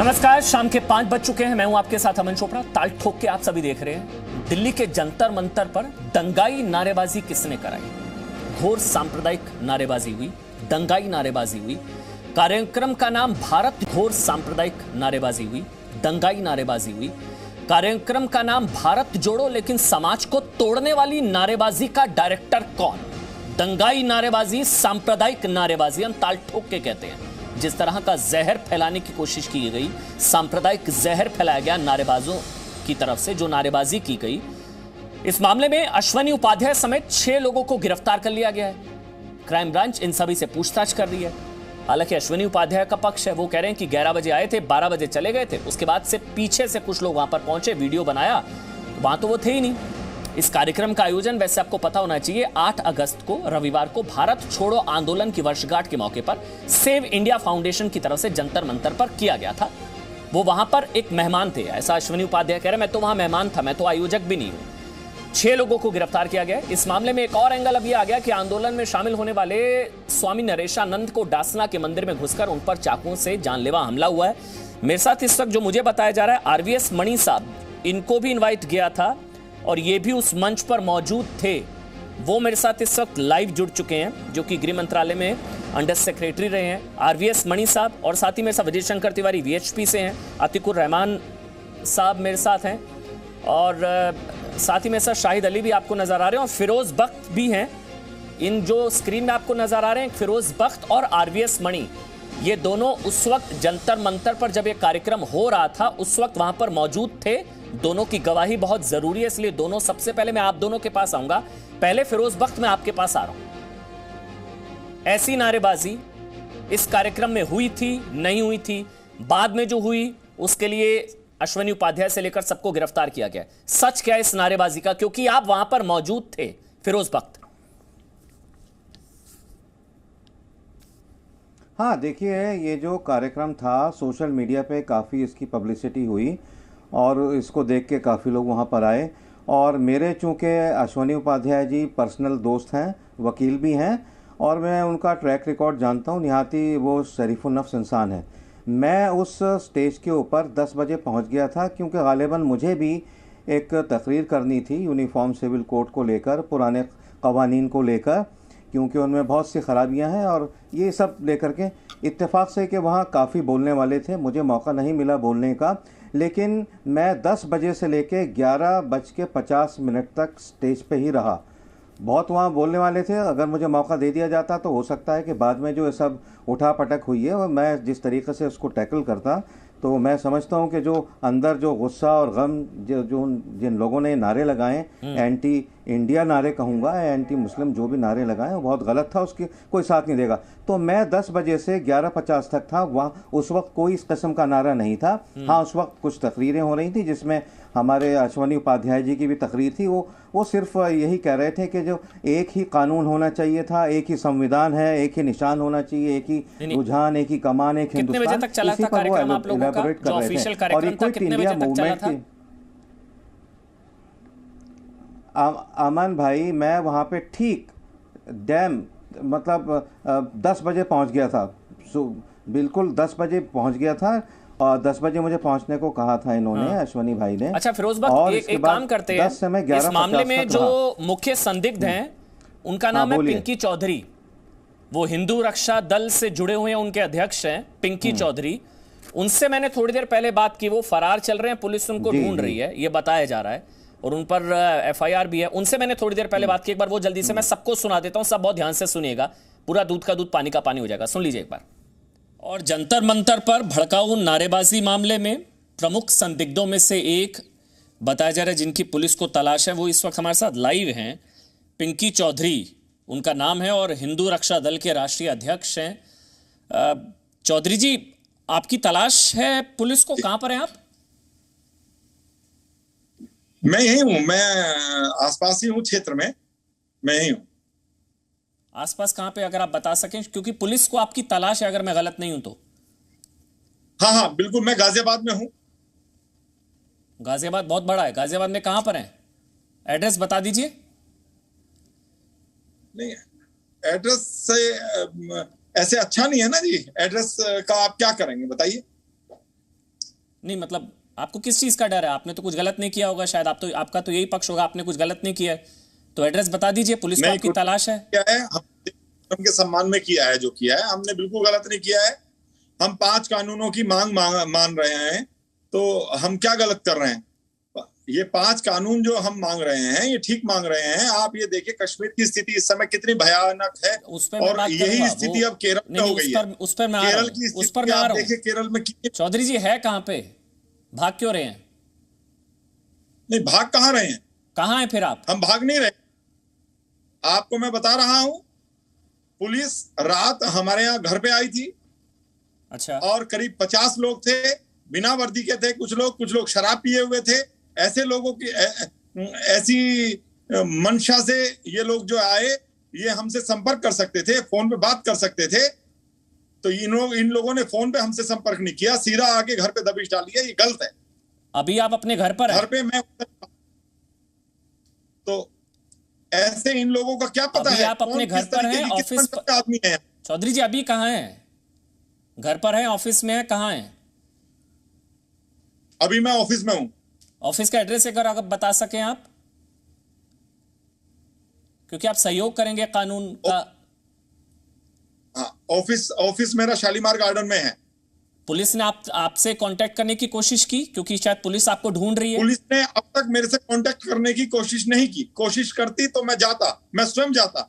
नमस्कार, शाम के 5 बज चुके हैं। मैं हूं आपके साथ अमन चोपड़ा। ताल ठोक के आप सभी देख रहे हैं। दिल्ली के जंतर मंतर पर दंगाई नारेबाजी किसने कराई? घोर सांप्रदायिक नारेबाजी हुई, दंगाई नारेबाजी हुई। कार्यक्रम का नाम भारत, घोर सांप्रदायिक नारेबाजी हुई, दंगाई नारेबाजी हुई। कार्यक्रम का नाम भारत जोड़ो, लेकिन समाज को तोड़ने वाली नारेबाजी का डायरेक्टर कौन? दंगाई नारेबाजी, सांप्रदायिक नारेबाजी हम ताल ठोक के कहते हैं। जिस तरह का जहर फैलाने की कोशिश की गई, सांप्रदायिक जहर फैलाया गया नारेबाजों की तरफ से, जो नारेबाजी की गई, इस मामले में अश्वनी उपाध्याय समेत 6 लोगों को गिरफ्तार कर लिया गया है। क्राइम ब्रांच इन सभी से पूछताछ कर रही है। हालांकि अश्वनी उपाध्याय का पक्ष है, वो कह रहे हैं कि 11 बजे आए थे, 12 बजे चले गए थे। उसके बाद से पीछे से कुछ लोग वहां पर पहुंचे, वीडियो बनाया, तो वहां तो वो थे ही नहीं। इस कार्यक्रम का आयोजन, वैसे आपको पता होना चाहिए, 8 अगस्त को, रविवार को, भारत छोड़ो आंदोलन की वर्षगांठ के मौके पर सेव इंडिया फाउंडेशन की तरफ से जंतर मंतर पर किया गया था। वो वहां पर एक मेहमान थे, ऐसा अश्वनी उपाध्याय कह रहे हैं। मैं तो वहां मेहमान था, मैं तो आयोजक भी नहीं हूं। 6 लोगों को गिरफ्तार किया गया। इस मामले में एक और एंगल अब यह आ गया कि आंदोलन में शामिल होने वाले स्वामी नरेशानंद को डासना के मंदिर में घुसकर उन पर चाकुओं से जानलेवा हमला हुआ है। मेरे साथ इस वक्त जो मुझे बताया जा रहा है, आरवीएस मणि साहब, इनको भी इन्वाइट किया था और ये भी उस मंच पर मौजूद थे। वो मेरे साथ इस वक्त लाइव जुड़ चुके हैं, जो कि गृह मंत्रालय में अंडर सेक्रेटरी रहे हैं, आरवीएस मणि साहब। और साथ ही मेरे साथ विजय शंकर तिवारी वीएचपी से हैं, अतिकुर रहमान साहब मेरे साथ हैं, और साथ ही मेरे साथ शाहिद अली भी आपको नजर आ रहे हैं, और फिरोज बख्त भी हैं। इन जो स्क्रीन में आपको नजर आ रहे हैं, फिरोज बख्त और आरवीएस मणि, ये दोनों उस वक्त जंतर मंतर पर जब ये कार्यक्रम हो रहा था, उस वक्त वहां पर मौजूद थे। दोनों की गवाही बहुत जरूरी है, इसलिए दोनों, सबसे पहले मैं आप दोनों के पास आऊंगा। पहले फिरोज बख्त, मैं आपके पास आ रहा हूं। ऐसी नारेबाजी इस कार्यक्रम में हुई थी, नहीं हुई थी? बाद में जो हुई उसके लिए अश्वनी उपाध्याय से लेकर सबको गिरफ्तार किया गया। सच क्या है इस नारेबाजी का, क्योंकि आप वहां पर मौजूद थे? फिरोज बख्त। हाँ, देखिए, ये जो कार्यक्रम था, सोशल मीडिया पे काफ़ी इसकी पब्लिसिटी हुई और इसको देख के काफ़ी लोग वहाँ पर आए। और मेरे चूँकि अश्वनी उपाध्याय जी पर्सनल दोस्त हैं, वकील भी हैं, और मैं उनका ट्रैक रिकॉर्ड जानता हूँ। निहाती वो शरीफुल नफ्स इंसान है। मैं उस स्टेज के ऊपर 10 बजे पहुँच गया था, क्योंकि गालिबन मुझे भी एक तकरीर करनी थी यूनिफॉर्म सिविल कोड को लेकर, पुराने कवानीन को लेकर, क्योंकि उनमें बहुत सी खराबियां हैं, और ये सब लेकर के इत्तेफाक से कि वहाँ काफ़ी बोलने वाले थे। मुझे मौका नहीं मिला बोलने का, लेकिन मैं 10 बजे से लेके 11:50 तक स्टेज पे ही रहा। बहुत वहाँ बोलने वाले थे। अगर मुझे मौका दे दिया जाता तो हो सकता है कि बाद में जो ये सब उठा पटक हुई है, और मैं जिस तरीके से उसको टैकल करता, तो मैं समझता हूँ कि जो अंदर जो गुस्सा और गम जो जिन लोगों ने नारे लगाए, एंटी इंडिया नारे कहूँगा, एंटी मुस्लिम जो भी नारे लगाए, वो बहुत गलत था। उसकी कोई साथ नहीं देगा। तो मैं 10 बजे से 11:50 तक था वहाँ। उस वक्त कोई इस किस्म का नारा नहीं था। हाँ, उस वक्त कुछ तकरीरें हो रही थी, जिसमें हमारे अश्वनी उपाध्याय जी की भी तकरीर थी। वो सिर्फ यही कह रहे थे कि जो एक ही कानून होना चाहिए था, एक ही संविधान है, एक ही निशान होना चाहिए, एक ही रुझान, एक ही कमान, एक हिंदुस्तान। कितने बजे तक चला था कार्यक्रम आप लोगों का? जो ऑफिशियल कार्यक्रम था, कितने बजे तक चला था? अमन भाई, मैं वहाँ पे ठीक डैम मतलब 10 बजे पहुँच गया था। बिल्कुल 10 बजे पहुँच गया था, और 10 बजे मुझे पहुंचने को कहा था इन्होंने, अश्वनी भाई ने। अच्छा फिरोज बख्त, एक काम करते हैं, इस मामले में जो मुख्य संदिग्ध हैं उनका नाम है पिंकी चौधरी। वो हिंदू रक्षा दल से जुड़े हुए हैं, उनके अध्यक्ष हैं पिंकी चौधरी। उनसे मैंने थोड़ी देर पहले बात की। वो फरार चल रहे हैं, पुलिस उनको ढूंढ रही है, ये बताया जा रहा है, और उन पर एफआईआर भी है। उनसे मैंने थोड़ी देर पहले बात की। एक बार वो जल्दी से मैं सबको सुना देता हूं, सब बहुत ध्यान से सुनिएगा, पूरा दूध का दूध पानी का पानी हो जाएगा। सुन लीजिए एक बार। और जंतर मंतर पर भड़काऊ नारेबाजी मामले में प्रमुख संदिग्धों में से एक बताया जा रहा है, जिनकी पुलिस को तलाश है, वो इस वक्त हमारे साथ लाइव हैं। पिंकी चौधरी उनका नाम है, और हिंदू रक्षा दल के राष्ट्रीय अध्यक्ष हैं। चौधरी जी, आपकी तलाश है पुलिस को, कहां पर हैं आप? मैं यही हूं, मैं आसपास ही हूं, क्षेत्र में मैं यही हूं। आसपास कहां पे, अगर आप बता सकें, क्योंकि पुलिस को आपकी तलाश है, अगर मैं गलत नहीं हूं तो। हाँ हाँ बिल्कुल, मैं गाजियाबाद में हूं। गाजियाबाद बहुत बड़ा है। गाजियाबाद में कहां पर है? एड्रेस बता दीजिए। नहीं, एड्रेस से ऐसे अच्छा नहीं है ना जी। एड्रेस का आप क्या करेंगे बताइए। नहीं मतलब आपको किस चीज का डर है? आपने तो कुछ गलत नहीं किया होगा शायद, आपका तो यही पक्ष होगा, आपने कुछ गलत नहीं किया है, तो एड्रेस बता दीजिए, पुलिस को आपकी तलाश है। क्या है, हम के सम्मान में किया है जो किया है, हमने बिल्कुल गलत नहीं किया है। हम 5 कानूनों की मांग मान रहे हैं, तो हम क्या गलत कर रहे हैं? ये 5 कानून जो हम मांग रहे हैं ये ठीक मांग रहे हैं। आप ये देखिए कश्मीर की स्थिति इस समय कितनी भयानक है, उस पर और यही स्थिति अब केरल में हो गई है। उस पर मैं आ रहा केरल हूं, की उस पर मैं आ रहा हूं। देखिए केरल में चौधरी जी है कहां पे? भाग क्यों रहे हैं? नहीं, भाग कहां रहे हैं? कहां हैं फिर आप? हम भाग नहीं रहे, आपको मैं बता रहा हूं। पुलिस रात हमारे यहाँ घर पे आई थी। अच्छा। और करीब 50 लोग थे, बिना वर्दी के थे, कुछ लोग शराब पिए हुए थे। ऐसे लोगों की ऐसी मंशा से ये लोग जो आए, ये हमसे संपर्क कर सकते थे, फोन पे बात कर सकते थे, तो इन लोगों ने फोन पे हमसे संपर्क नहीं किया, सीधा आके घर पे दबिश डाली है। ये गलत है। अभी आप अपने घर पर हैं? घर पे मैं, तो ऐसे इन लोगों का क्या पता है आप अपने घर पर हैं, ऑफिस पर? आदमी है चौधरी जी अभी कहाँ हैं? घर पर हैं, ऑफिस में है, कहाँ हैं? अभी मैं ऑफिस में हूं। ऑफिस का एड्रेस अगर आप बता सकें आप, क्योंकि आप सहयोग करेंगे कानून का। हाँ, ऑफिस मेरा शालीमार गार्डन में है। पुलिस ने आपसे कांटेक्ट करने की कोशिश की, क्योंकि शायद पुलिस आपको ढूंढ रही है? पुलिस ने अब तक मेरे से कांटेक्ट करने की कोशिश नहीं की। कोशिश करती तो मैं जाता, मैं स्वयं जाता।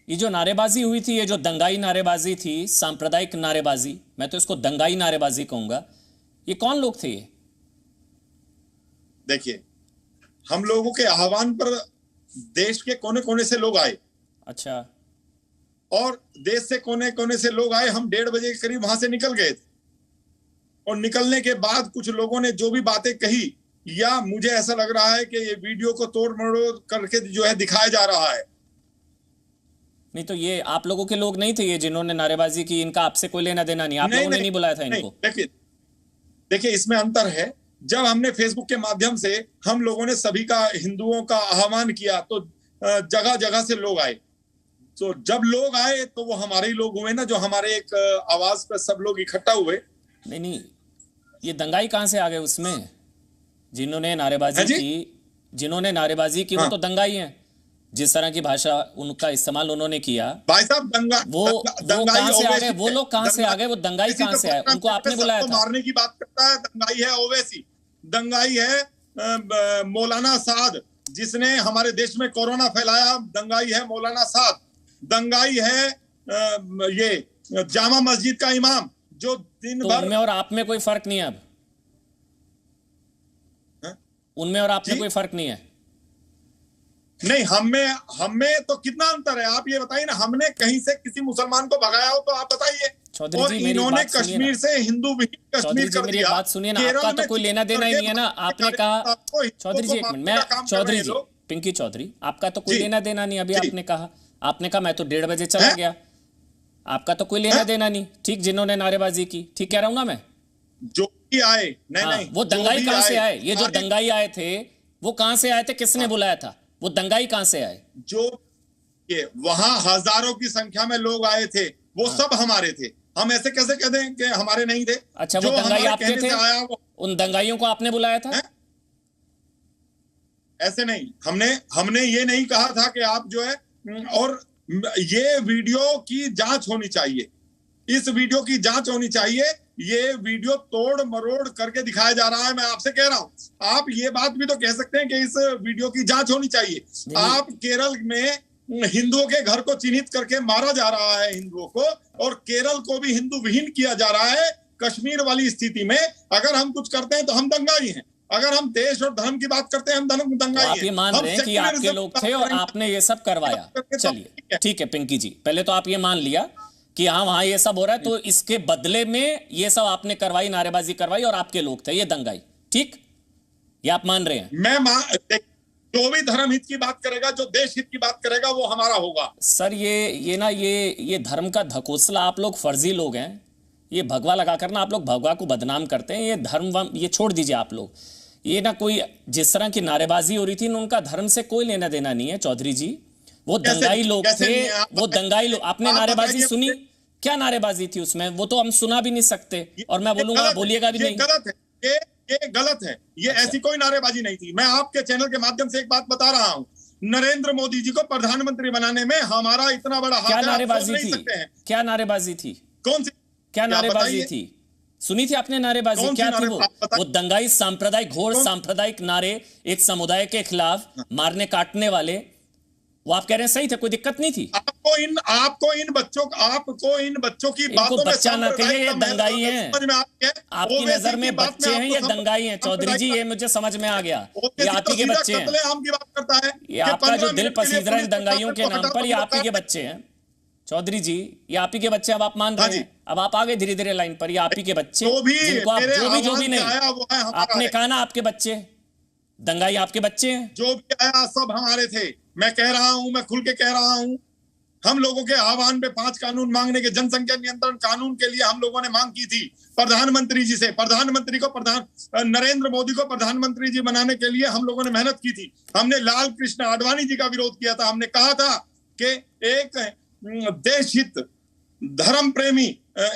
ये जो नारेबाजी हुई थी, ये जो दंगाई नारेबाजी थी, सांप्रदायिक नारेबाजी, मैं तो इसको दंगाई नारेबाजी कहूंगा, ये कौन लोग थे? ये देखिए, हम लोगों के आह्वान पर देश के कोने कोने से लोग आए। अच्छा। और देश से कोने कोने से लोग आए। हम 1:30 बजे के करीब वहां से निकल गए थे, और निकलने के बाद कुछ लोगों ने जो भी बातें कही, या मुझे ऐसा लग रहा है कि ये वीडियो को तोड़ मरोड़ करके जो है दिखाया जा रहा है। नहीं तो ये आप लोगों के लोग नहीं थे ये जिन्होंने नारेबाजी की? इनका आपसे कोई लेना देना नहीं, आप लोगों ने नहीं बुलाया था इनको? देखिए इसमें अंतर है। जब हमने फेसबुक के माध्यम से हम लोगों ने सभी का, हिंदुओं का आह्वान किया, तो जगह जगह से लोग आए। तो जब लोग आए तो वो हमारे ही लोग हुए ना, जो हमारे एक आवाज पर सब लोग इकट्ठा हुए। नहीं, ये दंगाई कहां से आ गए उसमें? जिन्होंने नारेबाजी की वो तो दंगाई हैं। जिस तरह की भाषा उनका इस्तेमाल उन्होंने किया, भाई साहब, वो कहां से आ गए? वो लोग कहां से आ गए? वो दंगाई कहां से आए? उनको आपने बुलाया था? मारने की बात करता है। दंगाई है ओवैसी, दंगाई है मौलाना साद, जिसने हमारे देश में कोरोना फैलाया। दंगाई है मौलाना साद। दंगाई है ये जामा मस्जिद का इमाम, जो दिन भर। उनमें और आप में कोई फर्क नहीं है अब? उनमें और आप में कोई फर्क नहीं है? नहीं, हमें तो कितना अंतर है, आप ये बताइए ना। हमने कहीं से किसी मुसलमान को भगाया हो तो आप बताइए। और इन्होंने कश्मीर से हिंदू भी कश्मीर कर दिया। बात सुनिए ना, आपका तो कोई लेना देना ही नहीं है ना। आपने कहा, चौधरी जी एक मिनट, मैं चौधरी जी, पिंकी चौधरी, आपका तो कोई लेना देना नहीं। अभी आपने कहा मैं तो 1:30 बजे चला गया। आपका तो कोई लेना देना नहीं। ठीक, जिन्होंने नारेबाजी की, ठीक कह रहा हूं ना मैं? जो भी आए, नहीं, वो दंगाई कहां से आए? ये जो दंगाई आए थे वो कहां से आए थे? किसने बुलाया था? वो दंगाई कहां से आए? जो ये वहां हजारों की संख्या में लोग आए थे, वो सब हमारे थे। हम ऐसे कैसे कह दें कि हमारे नहीं थे? अच्छा, वो दंगाई आपके थे? उन दंगाइयों को आपने बुलाया था? ऐसे नहीं, हमने ये नहीं कहा था कि आप जो है। और ये वीडियो की जांच होनी चाहिए, इस वीडियो की जांच होनी चाहिए। ये वीडियो तोड़ मरोड़ करके दिखाया जा रहा है। मैं आपसे कह रहा हूं, आप ये बात भी तो कह सकते हैं कि इस वीडियो की जांच होनी चाहिए। आप केरल में हिंदुओं के घर को चिन्हित करके मारा जा रहा है हिंदुओं को, और केरल को भी हिंदू विहीन किया जा रहा है। कश्मीर वाली स्थिति में अगर हम कुछ करते हैं तो हम दंगाई हैं। अगर हम देश और धर्म की बात करते हैं हम दंगाई हैं। आप ये मान रहे हैं कि आपके लोग थे और आपने ये सब करवाया? चलिए ठीक है पिंकी जी, पहले तो आप ये मान लिया कि हाँ वहां ये सब हो रहा है, तो इसके बदले में ये सब आपने करवाई, नारेबाजी करवाई, और आपके लोग थे, ये दंगाई, ठीक? ये आप मान रहे हैं? जो भी धर्म हित की बात करेगा, जो देश हित की बात करेगा, वो हमारा होगा। सर ये धर्म का धकोसला, आप लोग फर्जी लोग हैं। ये भगवा लगा कर ना आप लोग भगवा को बदनाम करते हैं। ये धर्म ये छोड़ दीजिए आप लोग। ये ना कोई जिस तरह की नारेबाजी हो रही थी, उनका धर्म से कोई लेना देना नहीं है चौधरी जी। वो दंगाई लोग थे, वो दंगाई लोग। आपने नारेबाजी सुनी? क्या नारेबाजी थी उसमें? वो तो हम सुना भी नहीं सकते और मैं बोलूंगा आप बोलिएगा भी नहीं। गलत है, ये गलत है। ये अच्छा। ऐसी कोई नारेबाजी नहीं थी। मैं आपके चैनल के माध्यम से एक बात बता रहा हूं, नरेंद्र मोदी जी को प्रधानमंत्री बनाने में हमारा इतना बड़ा हाथ क्या है, आप सोच नारेबाजी नहीं थी? सकते हैं। क्या नारेबाजी थी? कौन सी? क्या नारेबाजी बताइए। थी? सुनी थी आपने नारेबाजी? कौन सी क्या थी नारे- वो? आप बताइए। वो दंगाई सांप्रदायिक, घोर सांप्रदायिक नारे एक समुदाय के खिलाफ मारने काटने वाले, वो आप कह रहे हैं सही थे, कोई दिक्कत नहीं थी? आपको इन बच्चों की इनको बातों में बच्चा ना कहिए, ये सांप्रदायिक दंगाई हैं। समझ में आ गया? आपकी ओवैसी नजर की में बात बच्चे हैं, आपको ये दंगाई हैं चौधरी जी, ये मुझे समझ में आ गया। ये ओवैसी आप तो ही के सीधा बच्चे हैं। कत्लेआम की बात करता है ये कि आपका 15 जो दिल मिनट के लिए पसीज रहा है इन पुलिस दंगाइयों के प्रशासन को नाम पर, ये हटा आप ही के दो, बच्चे हैं चौधरी जी। ये आप ही के बच्चे, अब आप मान हाँ रहे जी। हैं, अब आप आ गए धीरे धीरे लाइन पर। ये आप ही के बच्चे जो भी जिनको आप मेरे जो भी आवाज में नहीं, आया वो है हमारा आपने है। कहा ना आपके बच्चे, दंगाई आपके बच्चे हैं। जो भी आया सब हमारे थे। मैं कह रहा हूं, मैं खुल के कह रहा हूं, हम लोगों के आह्वान पे 5 कानून मांगने के, जनसंख्या नियंत्रण कानून के लिए हम लोगों ने मांग की थी प्रधानमंत्री जी से। नरेंद्र मोदी को प्रधानमंत्री जी बनाने के लिए हम लोगों ने मेहनत की थी। हमने लाल कृष्ण आडवाणी जी का विरोध किया था। हमने कहा था कि एक देशहित धर्म प्रेमी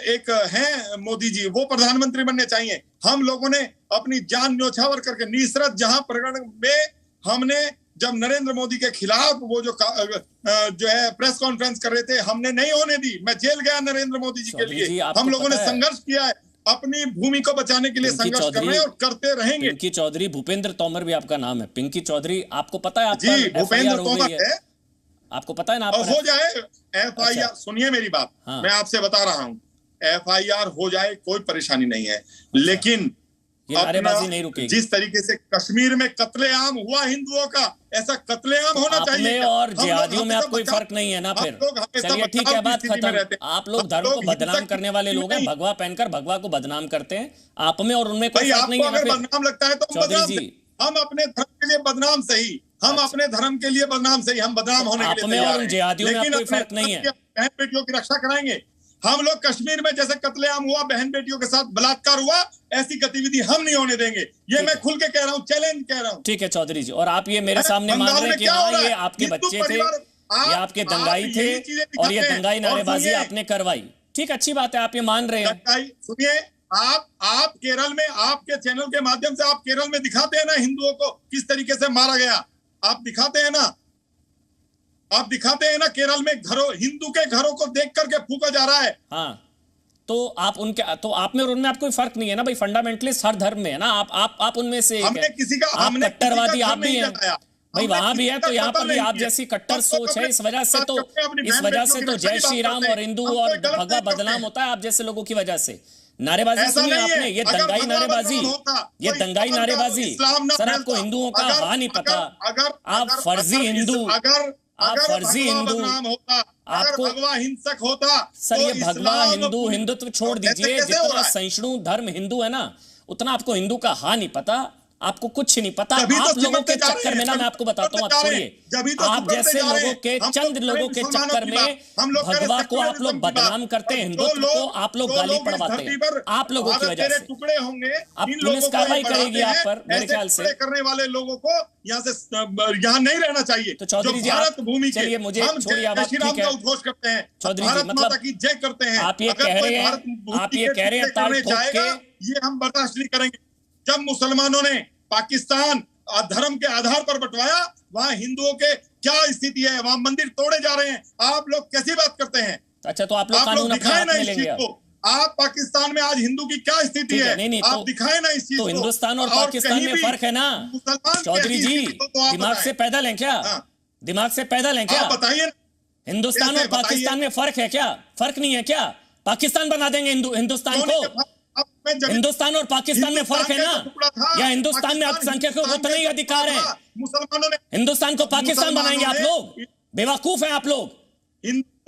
एक हैं मोदी जी, वो प्रधानमंत्री बनने चाहिए। हम लोगों ने अपनी जान न्योछावर करके नीसरत जहां प्रकरण में हमने जब नरेंद्र मोदी के खिलाफ वो जो है प्रेस कॉन्फ्रेंस कर रहे थे, हमने नहीं होने दी। मैं जेल गया नरेंद्र मोदी जी के लिए। हम लोगों ने संघर्ष किया है, अपनी भूमि को बचाने के लिए संघर्ष कर रहे हैं और करते रहेंगे। पिंकी चौधरी, भूपेंद्र तोमर भी आपका नाम है। पिंकी चौधरी, आपको पता है आप जी, भूपेंद्र तोमर है, आपको पता है ना? हो जाए FIR। सुनिए मेरी बात, हाँ। मैं आपसे बता रहा हूँ, FIR हो जाए, कोई परेशानी नहीं है, लेकिन ये नारेबाजी नहीं रुकेगी। जिस तरीके से कश्मीर में कत्लेआम हुआ हिंदुओं का, ऐसा कत्लेआम होना चाहिए। और जिहादियों में आप कोई फर्क नहीं है ना? फिर चलिए ठीक है, बात खत्म। आप लोग धर्म को बदनाम करने वाले लोग हैं, भगवा पहनकर भगवा को बदनाम करते हैं। आप में और उनमें कोई फर्क नहीं है ना? अगर बदनाम लगता है तो हम अपने धर्म के लिए बदनाम सही, हम अपने धर्म के लिए बदनाम सही, हम बदनाम होने के लिए तैयार हैं, जिहादियों में कोई फर्क नहीं है। बहन बेटियों की रक्षा कराएंगे हम लोग। कश्मीर में जैसे कत्लेआम हुआ, बहन बेटियों के साथ बलात्कार हुआ, ऐसी गतिविधि हम नहीं होने देंगे। ये मैं खुल के कह रहा हूँ, चैलेंज कह रहा हूँ। ठीक है चौधरी जी, और आप ये मेरे सामने मान रहे हैं कि हाँ ये आपके बच्चे थे, ये आपके दंगाई थे और ये दंगाई नारेबाजी आपने करवाई। ठीक, अच्छी बात है, आप ये मान रहे हैं। सुनिए, आप केरल में, आपके चैनल के माध्यम से आप केरल में दिखाते हैं ना हिंदुओं को किस तरीके से मारा गया, आप दिखाते हैं ना, आप दिखाते हैं ना केरल में हिंदू के घरों को देख करके फूका जा रहा है। हाँ, तो आप उनके, तो आप में और उनमें आप कोई फर्क नहीं है ना भाई? फंडामेंटलिस्ट हर धर्म में है ना, आप उनमें से हमने किसी का, आप कट्टरवादी आप भी हैं भाई, वहां भी है, तो यहाँ पर भी आप जैसी कट्टर सोच है। इस वजह से तो जय श्री राम और हिंदू और भगवा बदनाम होता है आप जैसे लोगों की वजह से। नारेबाजी सुनी आपने, ये दंगाई नारेबाजी, ये दंगाई नारेबाजी। सर, आपको हिंदुओं का हाँ नहीं पता, आप फर्जी हिंदू, आप फर्जी हिंदू, आपको भगवा हिंसक होता। सर ये भगवा हिंदू, हिंदुत्व छोड़ दीजिए, जितना सहिष्णु धर्म हिंदू है ना, उतना आपको हिंदू का हाँ नहीं पता, आपको कुछ नहीं पता। आप लोगों के चक्कर में ना, मैं आपको बताता हूँ, आप छोड़िए, आप जैसे लोगों के, चंद लोगों के चक्कर में भगवा को आप लोग बदनाम करते हैं, हिंदुत्व को आप लोग गाली पड़वाते हैं, आप लोगों की वजह से। टुकड़े होंगे, अब पुलिस कार्रवाई करेगी आप पर, मेरे ख्याल से करने वाले लोगों को यहाँ नहीं रहना चाहिए। तो चौधरी जी, भारत भूमि के, चलिए मुझे छोड़िए, आप ठीक है उद्घोष करते हैं, चौधरी जी, मतलब की जय करते हैं, आप ये कह रहे हैं ताल ठोक के, ये हम बर्दाश्त नहीं करेंगे। जब मुसलमानों ने पाकिस्तान धर्म के आधार पर बंटवाया, वहां हिंदुओं के क्या स्थिति है, वहां मंदिर तोड़े जा रहे हैं, आप लोग कैसी बात करते हैं? अच्छा, तो आप लोग कानून अपने हाथ में लेंगे? आप पाकिस्तान में आज हिंदू की क्या स्थिति है? नहीं, आप दिखाए ना इस चीज को। तो हिंदुस्तान और पाकिस्तान में फर्क है ना चौधरी जी? दिमाग से पैदल है क्या? दिमाग से पैदल है क्या? बताइए, हिंदुस्तान और पाकिस्तान में फर्क है क्या? फर्क नहीं है क्या? पाकिस्तान बना देंगे हिंदुस्तान को? हिंदुस्तान और पाकिस्तान में फर्क है ना? या हिंदुस्तान में अल्पसंख्यकों को उतने ही अधिकार है? मुसलमानों ने हिंदुस्तान को पाकिस्तान बनाएंगे आप लोग? बेवकूफ है आप लोग,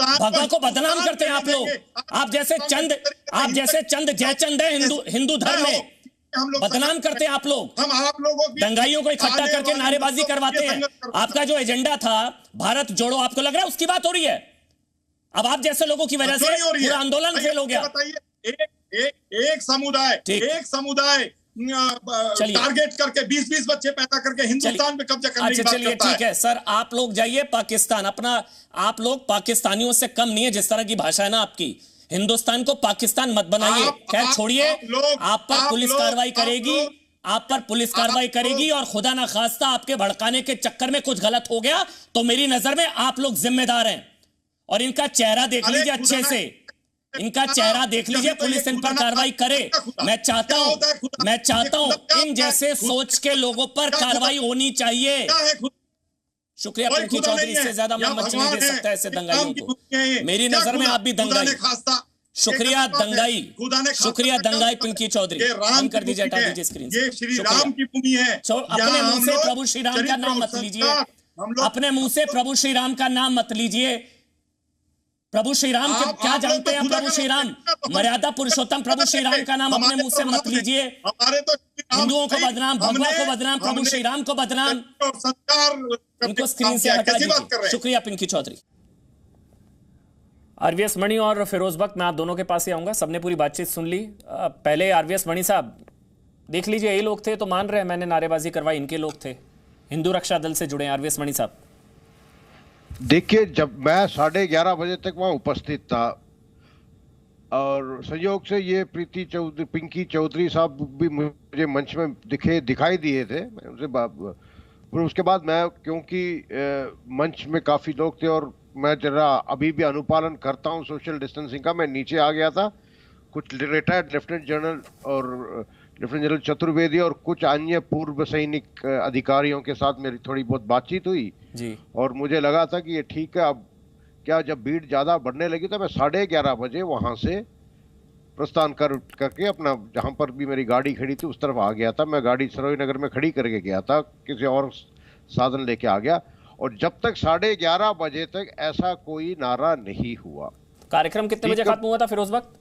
भगवा को बदनाम करते हैं आप लोग। आप जैसे चंद जयचंद है हिंदू धर्म में, बदनाम करते हैं आप लोग। हम आप लोगों की दंगाइयों को इकट्ठा करके नारेबाजी करवाते हैं। आपका जो एजेंडा था भारत जोड़ो, आपको लग रहा है उसकी बात हो रही है? अब आप जैसे लोगों की वजह से पूरा आंदोलन फेल हो गया। एक समुदाय टारगेट करके 20-20 बच्चे पैदा करके हिंदुस्तान पे कब्जा करने की बात करता है। चलिए ठीक है सर, आप लोग जाइए पाकिस्तान, अपना आप लोग पाकिस्तानियों से कम नहीं है जिस तरह की भाषा है ना आपकी। हिंदुस्तान को पाकिस्तान मत बनाइए। खैर छोड़िए, आप पर पुलिस कार्रवाई करेगी, आप पर पुलिस कार्रवाई करेगी, और खुदा ना खास्ता आपके भड़काने के चक्कर में कुछ गलत हो गया तो मेरी नजर में आप लोग जिम्मेदार हैं। और इनका चेहरा देख लीजिए अच्छे से, इनका चेहरा देख लीजिए, पुलिस इन पर कार्रवाई करे। मैं चाहता हूं इन जैसे सोच के लोगों पर कार्रवाई होनी चाहिए। शुक्रिया पिंकी चौधरी, इससे ज्यादा मैं मंच नहीं दे सकता ऐसे दंगाइयों को। मेरी नजर में आप भी दंगाई। शुक्रिया दंगाई, शुक्रिया दंगाई पिंकी चौधरी। बंद कर दीजिए, हटा दीजिए स्क्रीन से। ये श्री राम की भूमि है। अपने मुंह से प्रभु श्री राम का नाम मत लीजिए, अपने मुंह से प्रभु श्री राम का नाम मत लीजिए। प्रभु श्री राम क्या जानते हैं? प्रभु श्री राम, मर्यादा पुरुषोत्तम प्रभु श्री राम का नाम अपने मुंह से मत लीजिए। हमारे तो हिंदुओं को बदनाम, भगवान को बदनाम, प्रभु श्री राम को बदनाम। इनको स्क्रीन से हटा दीजिए। शुक्रिया पिंकी चौधरी। आरवीएस मणि और फिरोज बख्त, मैं आप दोनों के पास ही आऊंगा। सबने पूरी बातचीत सुन ली। पहले आरवीएस मणि साहब देख लीजिए, ये लोग थे तो मान रहे हैं मैंने नारेबाजी करवाई, इनके लोग थे, हिंदू रक्षा दल से जुड़े। आरवीएस मणि साहब देखिए, जब मैं 11:30 बजे तक वहाँ उपस्थित था और संयोग से ये पिंकी चौधरी साहब भी मुझे मंच में दिखाई दिए थे। उनसे फिर उसके बाद मैं, क्योंकि मंच में काफ़ी लोग थे और मैं जरा अभी भी अनुपालन करता हूँ सोशल डिस्टेंसिंग का, मैं नीचे आ गया था। कुछ रिटायर्ड लेफ्टिनेंट जनरल और लेफ्टिनेंट जनरल चतुर्वेदी और कुछ अन्य पूर्व सैनिक अधिकारियों के साथ मेरी थोड़ी बहुत बातचीत हुई जी। और मुझे लगा था कि ये ठीक है। अब क्या, जब भीड़ ज़्यादा बढ़ने लगी तो मैं 11:30 बजे वहाँ से प्रस्थान करके अपना, जहाँ पर भी मेरी गाड़ी खड़ी थी उस तरफ आ गया था। मैं गाड़ी सरोज नगर में खड़ी करके गया था, किसी और साधन लेके आ गया, और जब तक 11:30 बजे तक ऐसा कोई नारा नहीं हुआ। कार्यक्रम कितने बजे खत्म हुआ था फिरोज वक्त?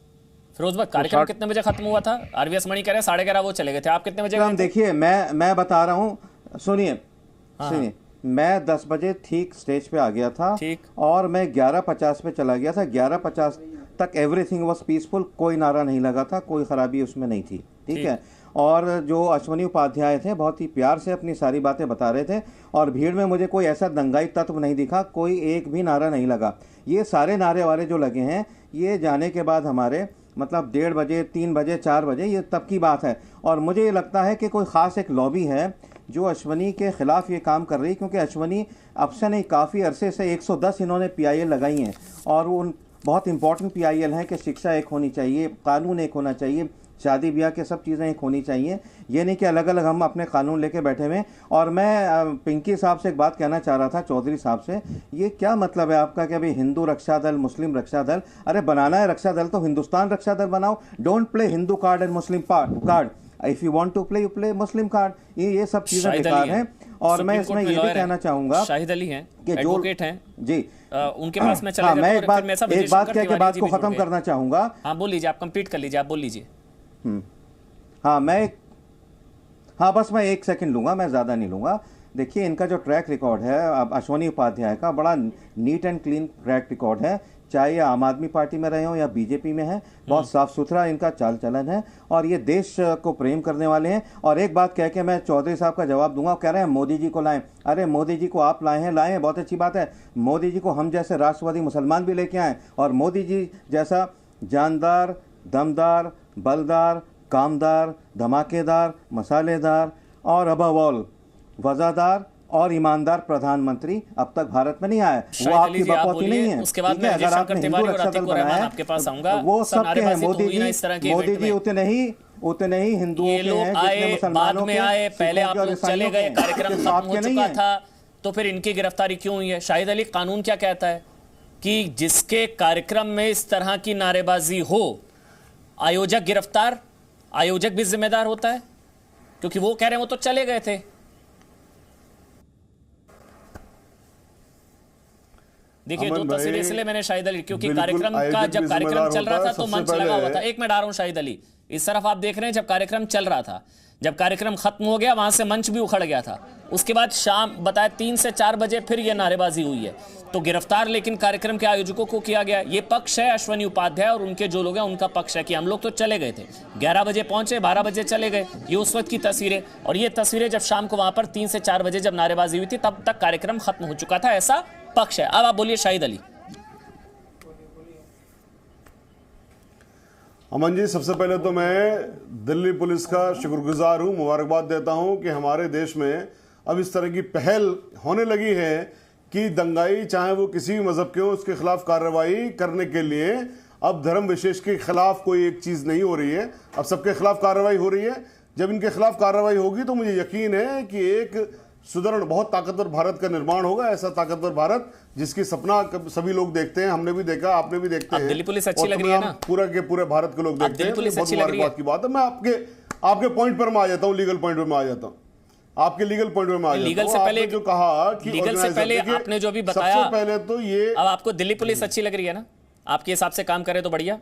कार्यक्रम कितने बजे खत्म हुआ था? आरवीएस मणि कह रहे हैं 11:30 वो चले गए थे, आप कितने बजे गए थे? देखिए, मैं बता रहा हूँ, सुनिए। मैं 10 बजे ठीक स्टेज पे आ गया था, और मैं 11:50 पे चला गया था। 11:50 तक एवरीथिंग वाज पीसफुल, कोई नारा नहीं लगा था, कोई खराबी उसमें नहीं थी, ठीक है। और जो अश्वनी उपाध्याय थे बहुत ही प्यार से अपनी सारी बातें बता रहे थे, और भीड़ में मुझे कोई ऐसा दंगाई तत्व नहीं दिखा, कोई एक भी नारा नहीं लगा। ये सारे नारे वाले जो लगे हैं, ये जाने के बाद हमारे मतलब 1:30 बजे, 3 बजे, 4 बजे, ये तब की बात है। और मुझे ये लगता है कि कोई ख़ास एक लॉबी है जो अश्वनी के खिलाफ ये काम कर रही है, क्योंकि अश्वनी अब से नहीं, काफ़ी अरसे से 110 इन्होंने PIL लगाई हैं, और उन बहुत इंपॉर्टेंट PIL हैं कि शिक्षा एक होनी चाहिए, कानून एक होना चाहिए, शादी ब्याह के सब चीज़ें एक होनी चाहिए। ये नहीं कि अलग अलग हम अपने कानून लेके बैठे हुए। और मैं पिंकी साहब से एक बात कहना चाह रहा था, चौधरी साहब से, ये क्या मतलब है आपका कि अभी हिंदू रक्षा दल, मुस्लिम रक्षा दल? अरे बनाना है रक्षा दल तो हिंदुस्तान रक्षा दल बनाओ। Don't play Hindu card and Muslim card. If you want to play, you play Muslim card. ये सब चीज़ें बेकार हैं। और मैं इसमें ये भी कहना चाहूँगा, शाहिद अली हैं कि एडवोकेट हैं जी, उनके पास मैं चला जाता हूं। मैं एक बात कह के बात को ख़त्म करना चाहूँगा। हाँ बोल लीजिए, आप कंप्लीट कर लीजिए, आप बोल लीजिए। बस मैं 1 सेकंड लूँगा, मैं ज़्यादा नहीं लूँगा। देखिए, इनका जो ट्रैक रिकॉर्ड है अश्वनी उपाध्याय का, बड़ा neat and clean track record है, चाहे ये आम आदमी पार्टी में रहे हो या बीजेपी में है। बहुत साफ सुथरा इनका चाल चलन है, और ये देश को प्रेम करने वाले हैं। और एक बात कह के मैं चौधरी साहब का जवाब दूंगा, कह रहे हैं मोदी जी को लाएं। अरे मोदी जी को आप लाए हैं, बहुत अच्छी बात है। मोदी जी को हम जैसे राष्ट्रवादी मुसलमान भी लेके आए, और मोदी जी जैसा जानदार, दमदार, बलदार, कामदार, धमाकेदार, मसालेदार और अबव ऑल वजादार और ईमानदार प्रधानमंत्री अब तक भारत में नहीं आया। वो आपकी बकौती नहीं है। उसके बाद मैं अगर आपने हिंदू रक्षा दल बनाया, आपके पास आऊंगा, वो सबके हैं। मोदी जी उतने ही हिंदुओं के हैं जितने मुसलमानों के। आए पहले आप लोग चले गए, कार्यक्रम खत्म हो चुका था, तो फिर इनकी गिरफ्तारी क्यों हुई है? शाहिद अली, कानून क्या कहता है कि जिसके कार्यक्रम में इस तरह की नारेबाजी हो, आयोजक गिरफ्तार, आयोजक भी जिम्मेदार होता है, क्योंकि वो कह रहे हैं वो तो चले गए थे। देखिए, दो तस्वीरें इसलिए मैंने शाहिद अली, क्योंकि कार्यक्रम का जब कार्यक्रम चल रहा था तो मंच लगा हुआ था। एक मिनट आ रहा हूं शाहिद अली, इस तरफ आप देख रहे हैं जब कार्यक्रम चल रहा था, जब कार्यक्रम खत्म हो गया वहां से मंच भी उखड़ गया था। उसके बाद शाम बताया 3 से 4 बजे फिर यह नारेबाजी हुई है। तो गिरफ्तार लेकिन कार्यक्रम के आयोजकों को किया गया। ये पक्ष है अश्वनी उपाध्याय और उनके जो लोग हैं उनका पक्ष है कि हम लोग तो चले गए थे, 11 बजे पहुंचे, 12 बजे चले गए। ये उस वक्त की तस्वीरें, और ये तस्वीरें जब शाम को वहां पर 3 से 4 बजे जब नारेबाजी हुई थी तब तक कार्यक्रम खत्म हो चुका था, ऐसा पक्ष है। अब आप बोलिए शाहिद अली। अमन जी, सबसे पहले तो मैं दिल्ली पुलिस का शुक्रगुजार हूं, मुबारकबाद देता हूं कि हमारे देश में अब इस तरह की पहल होने लगी है कि दंगाई चाहे वो किसी भी मजहब के हो उसके खिलाफ कार्रवाई करने के लिए अब धर्म विशेष के खिलाफ कोई एक चीज नहीं हो रही है, अब सबके खिलाफ कार्रवाई हो रही है। जब इनके खिलाफ कार्रवाई होगी तो मुझे यकीन है कि एक सुदृढ़ बहुत ताकतवर भारत का निर्माण होगा, ऐसा ताकतवर भारत जिसकी सपना सभी लोग देखते हैं, हमने भी देखा, आपने भी देखते हैं। दिल्ली पुलिस अच्छी लग रही है ना, पूरा के पूरे भारत के लोग देखते हैं। पुलिस बहुत अच्छी लग रही है की बात है। मैं आपके पॉइंट पर मैं आ जाता हूँ, लीगल पॉइंट पर मैं आ जाता हूँ, आपके लीगल पॉइंट में आ जाता हूँ। लीगल से पहले जो कहा कि लीगल से पहले आपने जो भी बताया, सबसे पहले तो ये अब आपको दिल्ली पुलिस अच्छी लग रही है ना, आपके हिसाब से काम करे तो बढ़िया।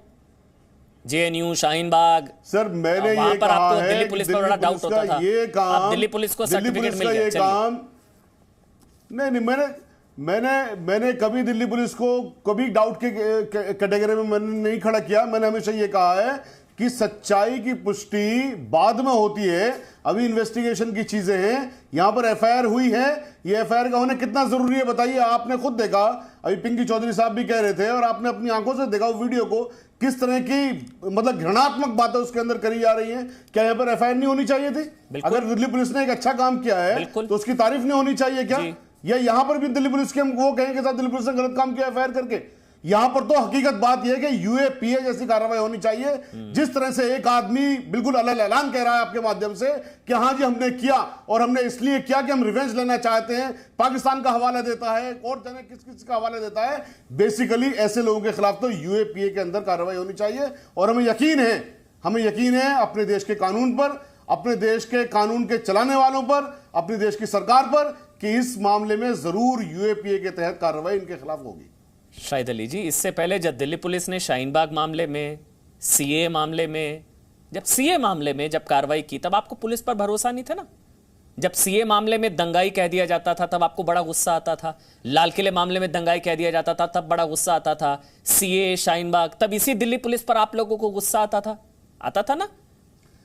जेएनयू, शाहीन बाग, सर मैंने ये पर कहा आपको है दिल्ली पुलिस पर बड़ा डाउट होता था, ये काम अब दिल्ली पुलिस को सर्टिफिकेट मिल गया। काम नहीं, मैंने कभी दिल्ली पुलिस को कभी डाउट के कैटेगरी में मैंने नहीं खड़ा किया। मैंने हमेशा ये कहा है कि सच्चाई की पुष्टि बाद में होती है, अभी इन्वेस्टिगेशन की चीजें हैं। यहां पर एफआईआर हुई है, ये एफआईआर का होना कितना जरूरी है बताइए। आपने खुद देखा, अभी पिंकी चौधरी साहब भी कह रहे थे और आपने अपनी आंखों से देखा वो वीडियो को, किस तरह की मतलब घृणात्मक बातें उसके अंदर करी जा रही हैं। क्या यहाँ पर एफआईआर नहीं होनी चाहिए थी? अगर दिल्ली पुलिस ने एक अच्छा काम किया है तो उसकी तारीफ नहीं होनी चाहिए क्या? या यहां पर भी दिल्ली पुलिस के हम वो कहें कि साहब दिल्ली पुलिस ने गलत काम किया एफआईआर करके? यहां पर तो हकीकत बात यह है कि यूएपीए जैसी कार्रवाई होनी चाहिए। जिस तरह से एक आदमी बिल्कुल अलग ऐलान कह रहा है आपके माध्यम से कि हाँ जी हमने किया और हमने इसलिए किया कि हम रिवेंज लेना चाहते हैं, पाकिस्तान का हवाला देता है और जाने किस किस का हवाला देता है। बेसिकली ऐसे लोगों के खिलाफ तो यूएपीए के अंदर कार्रवाई होनी चाहिए। और हमें यकीन है अपने देश के कानून पर, अपने देश के कानून के चलाने वालों पर, अपने देश की सरकार पर, कि इस मामले में जरूर यूएपीए के तहत कार्रवाई इनके खिलाफ होगी। शाहिद अली जी, इससे पहले जब दिल्ली पुलिस ने शाहीन बाग मामले में, सीए मामले में, जब कार्रवाई की तब आपको पुलिस पर भरोसा नहीं था ना। जब सीए मामले में दंगाई कह दिया जाता था तब आपको बड़ा गुस्सा आता था, लाल किले मामले में दंगाई कह दिया जाता था तब बड़ा गुस्सा आता था, सीए, शाहीन बाग, तब इसी दिल्ली पुलिस पर आप लोगों को गुस्सा आता था ना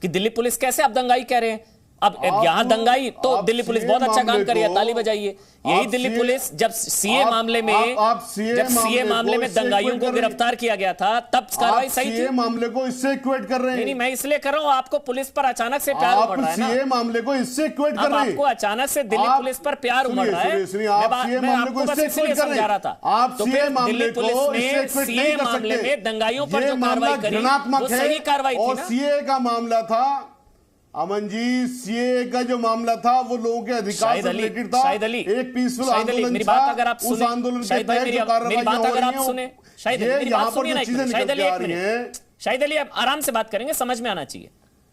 कि दिल्ली पुलिस कैसे आप दंगाई कह रहे हैं। अब यहां दंगाई तो दिल्ली पुलिस बहुत अच्छा काम कर रही है, ताली बजाइए। यही दिल्ली पुलिस जब सीए मामले में दंगाइयों को गिरफ्तार किया गया था तब कार्रवाई सही थी। मामले को इससे इक्वेट कर रहे हैं। नहीं, मैं इसलिए कर रहा हूं, आपको पुलिस पर अचानक से प्यार उमड़ रहा है ना। सीए मामले को इससे इक्वेट कर रहे हैं। आपको अचानक से दिल्ली पुलिस पर प्यार उमड़ रहा है। मैं आपको बस इसलिए समझा रहा था। तो फिर दिल्ली पुलिस ने सीए मामले में दंगाइयों पर जो कार्रवाई करी वो सही कार्रवाई थी ना। सीए का मामला था अमन जी, सीए का जो मामला था वो लोगों के अधिकार से रिलेटेड था। एक पीसफुल आंदोलन मेरी बात अगर आप उस आंदोलन के तहत मेरी बात अगर आप सुने, शाहिद अली आप आराम से बात करेंगे, समझ में आना चाहिए।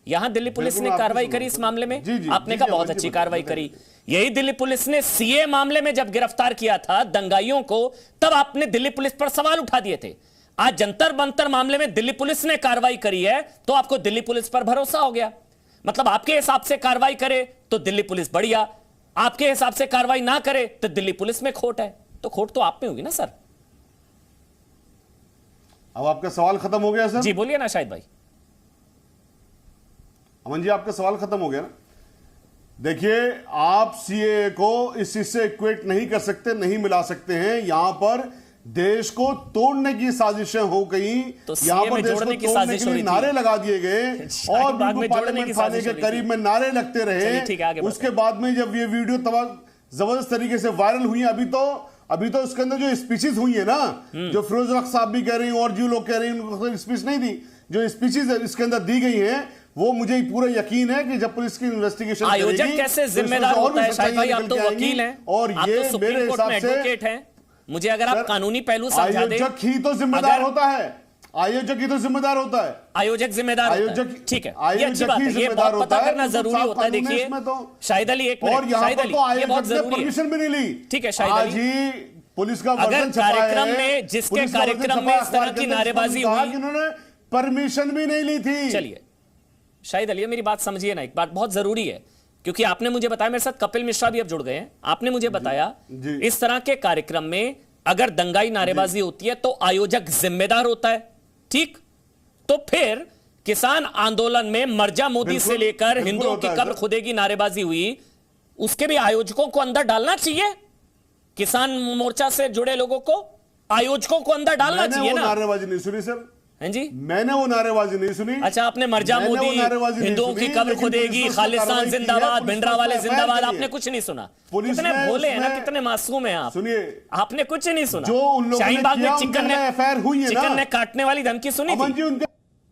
यहां दिल्ली पुलिस ने कार्रवाई करी इस मामले में, आपने कहा बहुत अच्छी कार्रवाई करी। यही दिल्ली पुलिस ने सीए मामले में जब गिरफ्तार किया था दंगाइयों को, तब आपने दिल्ली पुलिस पर सवाल उठा दिए थे। आज जंतर मंतर मामले में दिल्ली पुलिस ने कार्रवाई करी है तो आपको दिल्ली पुलिस पर भरोसा हो गया। मतलब आपके हिसाब से कार्रवाई करे तो दिल्ली पुलिस बढ़िया, आपके हिसाब से कार्रवाई ना करे तो दिल्ली पुलिस में खोट है। तो खोट तो आप में होगी ना सर। अब आपका सवाल खत्म हो गया सर? जी बोलिए ना शाहिद भाई। अमन जी आपका सवाल खत्म हो गया ना। देखिए, आप सीए को इस चीज से इक्वेट नहीं कर सकते, नहीं मिला सकते हैं। यहां पर देश को तोड़ने की साजिशें हो गई, तो यहां पर देश को तोड़ने के लिए नारे लगा दिए गए और पार्लियामेंट थाने के करीब में नारे लगते रहे। उसके बाद में जब ये वीडियो जबरदस्त तरीके से वायरल हुई, अभी तो इसके अंदर जो स्पीचेस हुई है ना, जो फिरोज वक्त साहब भी कह रही हैं और जो लोग कह रहे हैं स्पीच नहीं दी, जो स्पीचेस इसके अंदर दी गई हैं वो मुझे पूरा यकीन है कि जब पुलिस की इन्वेस्टिगेशन आयोजक कैसे जिम्मेदार होता है शाहिद भाई, आप तो वकील हैं और ये मेरे हिसाब से एडवोकेट हैं, मुझे अगर आप कानूनी पहलू समझा दें। आयोजक ही तो जिम्मेदार होता है, आयोजक ही तो जिम्मेदार होता है, आयोजक जिम्मेदार होता है। ठीक है, ये अच्छी बात है, ये बहुत पता करना जरूरी होता है। देखिए शाहिद अली, एक मिनट शाहिद अली, ये बहुत जरूरी है। परमिशन भी नहीं ली। ठीक है शाहिद अली, पुलिस का अगर कार्यक्रम में, जिसके कार्यक्रम में इस तरह की नारेबाजी हुई, उन्होंने परमिशन भी नहीं ली थी। चलिए शाहिद अली, मेरी बात समझिए ना, एक बात बहुत जरूरी है, क्योंकि आपने मुझे बताया, मेरे साथ कपिल मिश्रा भी अब जुड़ गए हैं, आपने मुझे बताया इस तरह के कार्यक्रम में अगर दंगाई नारेबाजी होती है तो आयोजक जिम्मेदार होता है। ठीक, तो फिर किसान आंदोलन में मर्जा मोदी से लेकर हिंदुओं की कब्र खुदेगी नारेबाजी हुई, उसके भी आयोजकों को अंदर डालना चाहिए। किसान मोर्चा से जुड़े लोगों को, आयोजकों को अंदर डालना चाहिए ना। नारेबाजी नहीं सुनी सर, हैं जी? मैंने वो नारेबाजी नहीं सुनी। अच्छा, आपने मरजा मोदी, हिंदुओं की कब्र खुदेगी, खालिस्तान जिंदाबाद, भिंडरावाले जिंदाबाद, आपने कुछ नहीं सुना। कितने भोले हैं ना, कितने मासूम हैं आप। सुनिए, आपने कुछ नहीं सुना। जो उन लोगों शाहीन बाग में चिकन ने काटने वाली धमकी सुनी थी,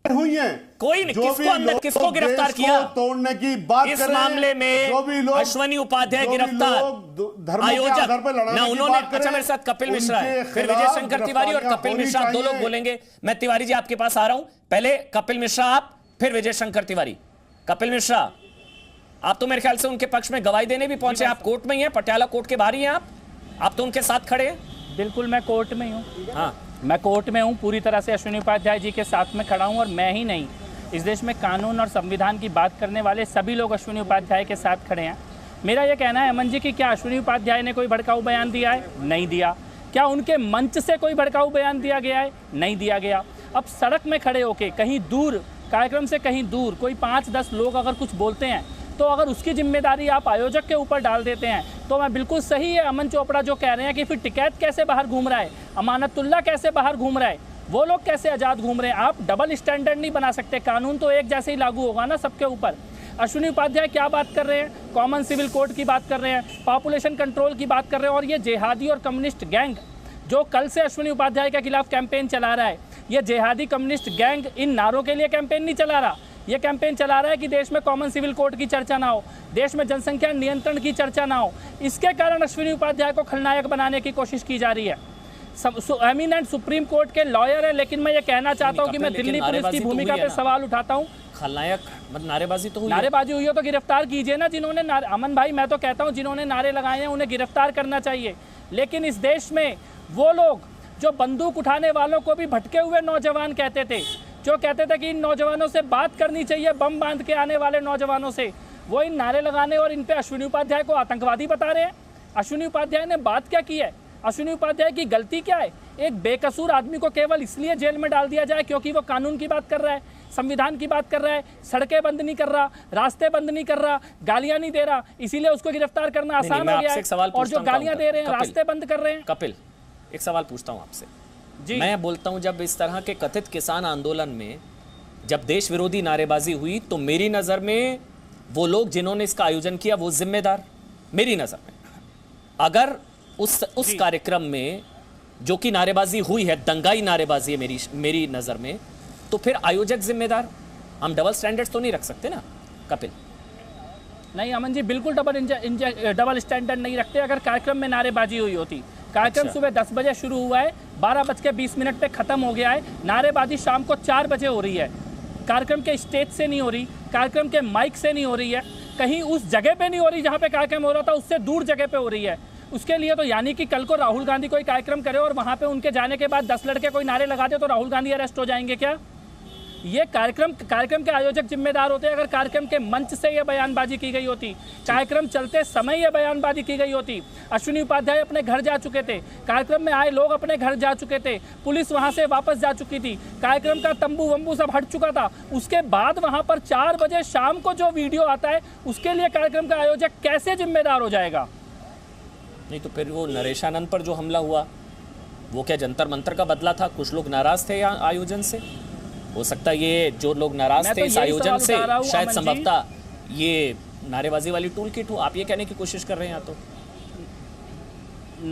हुई है। कोई नहीं। किसको अंदर, किसको गिरफ्तार किया तोड़ने की बात इस मामले में? जो भी लोग अश्वनी उपाध्याय गिरफ्तार, आयोजक ना उन्होंने। अच्छा, मेरे साथ कपिल मिश्रा है, फिर विजय शंकर तिवारी और कपिल मिश्रा, दो लोग बोलेंगे। मैं तिवारी जी आपके पास आ रहा हूं, पहले कपिल मिश्रा आप, फिर विजय शंकर तिवारी। कपिल मिश्रा, आप तो मेरे ख्याल से उनके पक्ष में गवाही देने भी पहुंचे, आप कोर्ट में ही हैं, पटियाला कोर्ट के बाहर ही हैं आप तो उनके साथ खड़े हैं। बिल्कुल, मैं कोर्ट में ही हूँ। हाँ, मैं कोर्ट में हूँ, पूरी तरह से अश्विनी उपाध्याय जी के साथ में खड़ा हूँ। और मैं ही नहीं, इस देश में कानून और संविधान की बात करने वाले सभी लोग अश्विनी उपाध्याय के साथ खड़े हैं। मेरा ये कहना है अमन जी कि क्या अश्विनी उपाध्याय ने कोई भड़काऊ बयान दिया है? नहीं दिया। क्या उनके मंच से कोई भड़काऊ बयान दिया गया है? नहीं दिया गया। अब सड़क में खड़े होके कहीं दूर, कार्यक्रम से कहीं दूर कोई 5-10 लोग अगर कुछ बोलते हैं तो अगर उसकी जिम्मेदारी आप आयोजक के ऊपर डाल देते हैं तो मैं बिल्कुल सही है अमन चोपड़ा जो कह रहे हैं कि फिर टिकैत कैसे बाहर घूम रहा है, अमानतुल्लाह कैसे बाहर घूम रहा है, वो लोग कैसे आज़ाद घूम रहे हैं। आप डबल स्टैंडर्ड नहीं बना सकते, कानून तो एक जैसे ही लागू होगा ना सबके ऊपर। अश्विनी उपाध्याय क्या बात कर रहे हैं? कॉमन सिविल कोड की बात कर रहे हैं, पॉपुलेशन कंट्रोल की बात कर रहे हैं। और ये जिहादी और कम्युनिस्ट गैंग जो कल से अश्विनी उपाध्याय के खिलाफ कैंपेन चला रहा है, ये जिहादी कम्युनिस्ट गैंग इन नारों के लिए कैंपेन नहीं चला रहा। ये कैंपेन चला रहा है कि देश में कॉमन सिविल कोड की चर्चा ना हो, देश में जनसंख्या नियंत्रण की चर्चा ना हो। इसके कारण अश्विनी उपाध्याय को खलनायक बनाने की कोशिश की जा रही है। एमिनेंट सुप्रीम कोर्ट के लॉयर है, लेकिन मैं ये कहना चाहता हूँ कि मैं दिल्ली पुलिस की भूमिका पे सवाल उठाता हूँ। खलनायक मतलब नारेबाजी तो हुई है। नारेबाजी हुई हो तो गिरफ्तार कीजिए ना जिन्होंने अमन भाई, मैं तो कहता हूँ जिन्होंने नारे लगाए हैं उन्हें गिरफ्तार करना चाहिए। लेकिन इस देश में वो लोग जो बंदूक उठाने वालों को भी भटके हुए नौजवान कहते थे, जो कहते थे कि इन नौजवानों से बात करनी चाहिए, बम बांध के आने वाले नौजवानों से, वो इन नारे लगाने और इन पे अश्विनी उपाध्याय को आतंकवादी बता रहे हैं। अश्विनी उपाध्याय ने बात क्या की है? अश्विनी उपाध्याय की गलती क्या है? एक बेकसूर आदमी को केवल इसलिए जेल में डाल दिया जाए क्योंकि वो कानून की बात कर रहा है, संविधान की बात कर रहा है, सड़कें बंद नहीं कर रहा, रास्ते बंद नहीं कर रहा, गालियां नहीं दे रहा, इसीलिए उसको गिरफ्तार करना आसान हो गया है। और जो गालियां दे रहे हैं, रास्ते बंद कर रहे हैं। कपिल, एक सवाल पूछता हूं आपसे जी। मैं बोलता हूं जब इस तरह के कथित किसान आंदोलन में जब देश विरोधी नारेबाजी हुई तो मेरी नजर में वो लोग जिन्होंने इसका आयोजन किया वो जिम्मेदार, मेरी नजर में। अगर उस कार्यक्रम में जो कि नारेबाजी हुई है, दंगाई नारेबाजी है मेरी नजर में, तो फिर आयोजक जिम्मेदार। हम डबल स्टैंडर्ड्स तो नहीं रख सकते ना कपिल? नहीं अमन जी, बिल्कुल डबल स्टैंडर्ड नहीं रखते। अगर कार्यक्रम में नारेबाजी हुई होती, कार्यक्रम सुबह 10 बजे शुरू हुआ है, 12:20 पे खत्म हो गया है, नारेबाजी शाम को 4 बजे हो रही है, कार्यक्रम के स्टेज से नहीं हो रही, कार्यक्रम के माइक से नहीं हो रही है, कहीं उस जगह पे नहीं हो रही जहाँ पे कार्यक्रम हो रहा था, उससे दूर जगह पे हो रही है। उसके लिए तो यानी कि कल को राहुल गांधी कोई कार्यक्रम करे और वहाँ पे उनके जाने के बाद 10 लड़के कोई नारे लगा दे तो राहुल गांधी अरेस्ट हो जाएंगे क्या? ये कार्यक्रम के आयोजक जिम्मेदार होते हैं। अगर कार्यक्रम के मंच से ये बयानबाजी की गई होती, कार्यक्रम चलते समय ये बयानबाजी की गई होती, अश्विनी उपाध्याय अपने घर जा चुके थे, कार्यक्रम में आए लोग अपने घर जा चुके थे, पुलिस वहां से वापस जा चुकी थी, कार्यक्रम का तंबू वंबू सब हट चुका था, उसके बाद वहां पर 4 बजे शाम को जो वीडियो आता है उसके लिए कार्यक्रम का आयोजक कैसे जिम्मेदार हो जाएगा? नहीं तो फिर वो नरेश आनंद पर जो हमला हुआ वो क्या जंतर मंतर का बदला था? कुछ लोग नाराज थे यहाँ आयोजन से, हो सकता है ये जो लोग नाराज थे इस आयोजन से शायद संभवतः ये नारेबाजी वाली टूल किट हो। आप ये कहने की कोशिश कर रहे हैं? यहाँ तो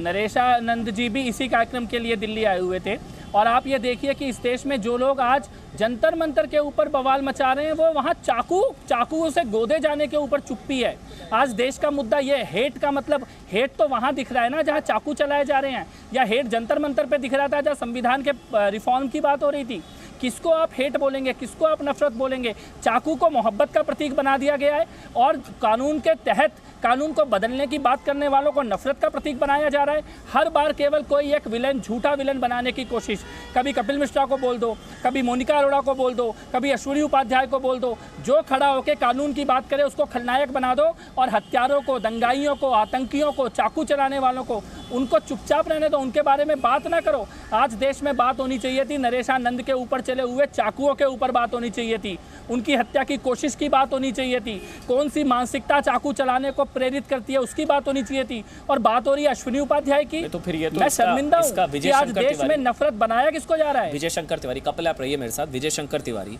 नरेशानंद जी भी इसी कार्यक्रम के लिए दिल्ली आए हुए थे। और आप ये देखिए कि इस देश में जो लोग आज जंतर मंतर के ऊपर बवाल मचा रहे हैं वो वहाँ चाकुओं से गोदे जाने के ऊपर चुप्पी है। आज देश का मुद्दा ये हेट का मतलब हेट तो वहाँ दिख रहा है ना जहाँ चाकू चलाए जा रहे हैं, या हेट जंतर मंतर पे दिख रहा था जहाँ संविधान के रिफॉर्म की बात हो रही थी। किसको आप हेट बोलेंगे, किसको आप नफरत बोलेंगे? चाकू को मोहब्बत का प्रतीक बना दिया गया है और कानून के तहत कानून को बदलने की बात करने वालों को नफरत का प्रतीक बनाया जा रहा है। हर बार केवल कोई एक विलेन, झूठा विलेन बनाने की कोशिश। कभी कपिल मिश्रा को बोल दो, कभी मोनिका अरोड़ा को बोल दो, कभी अश्विनी उपाध्याय को बोल दो। जो खड़ा होकर कानून की बात करे उसको खलनायक बना दो और हत्यारों को, दंगाइयों को, आतंकियों को, चाकू चलाने वालों को उनको चुपचाप रहने दो, उनके बारे में बात ना करो। आज देश में बात होनी चाहिए थी नरेशानंद के ऊपर चले हुए चाकुओं के ऊपर बात होनी चाहिए थी, उनकी हत्या की कोशिश की बात होनी चाहिए थी, कौन सी मानसिकता चाकू चलाने को प्रेरित करती है उसकी बात होनी चाहिए थी, और बात हो रही है अश्विनी उपाध्याय की। तो फिर ये तो मैं शर्मिंदा हूं कि आज देश में नफरत बनाया किसको जा रहा है। विजय शंकर तिवारी, कपिल आप रहिए मेरे साथ। विजय शंकर तिवारी,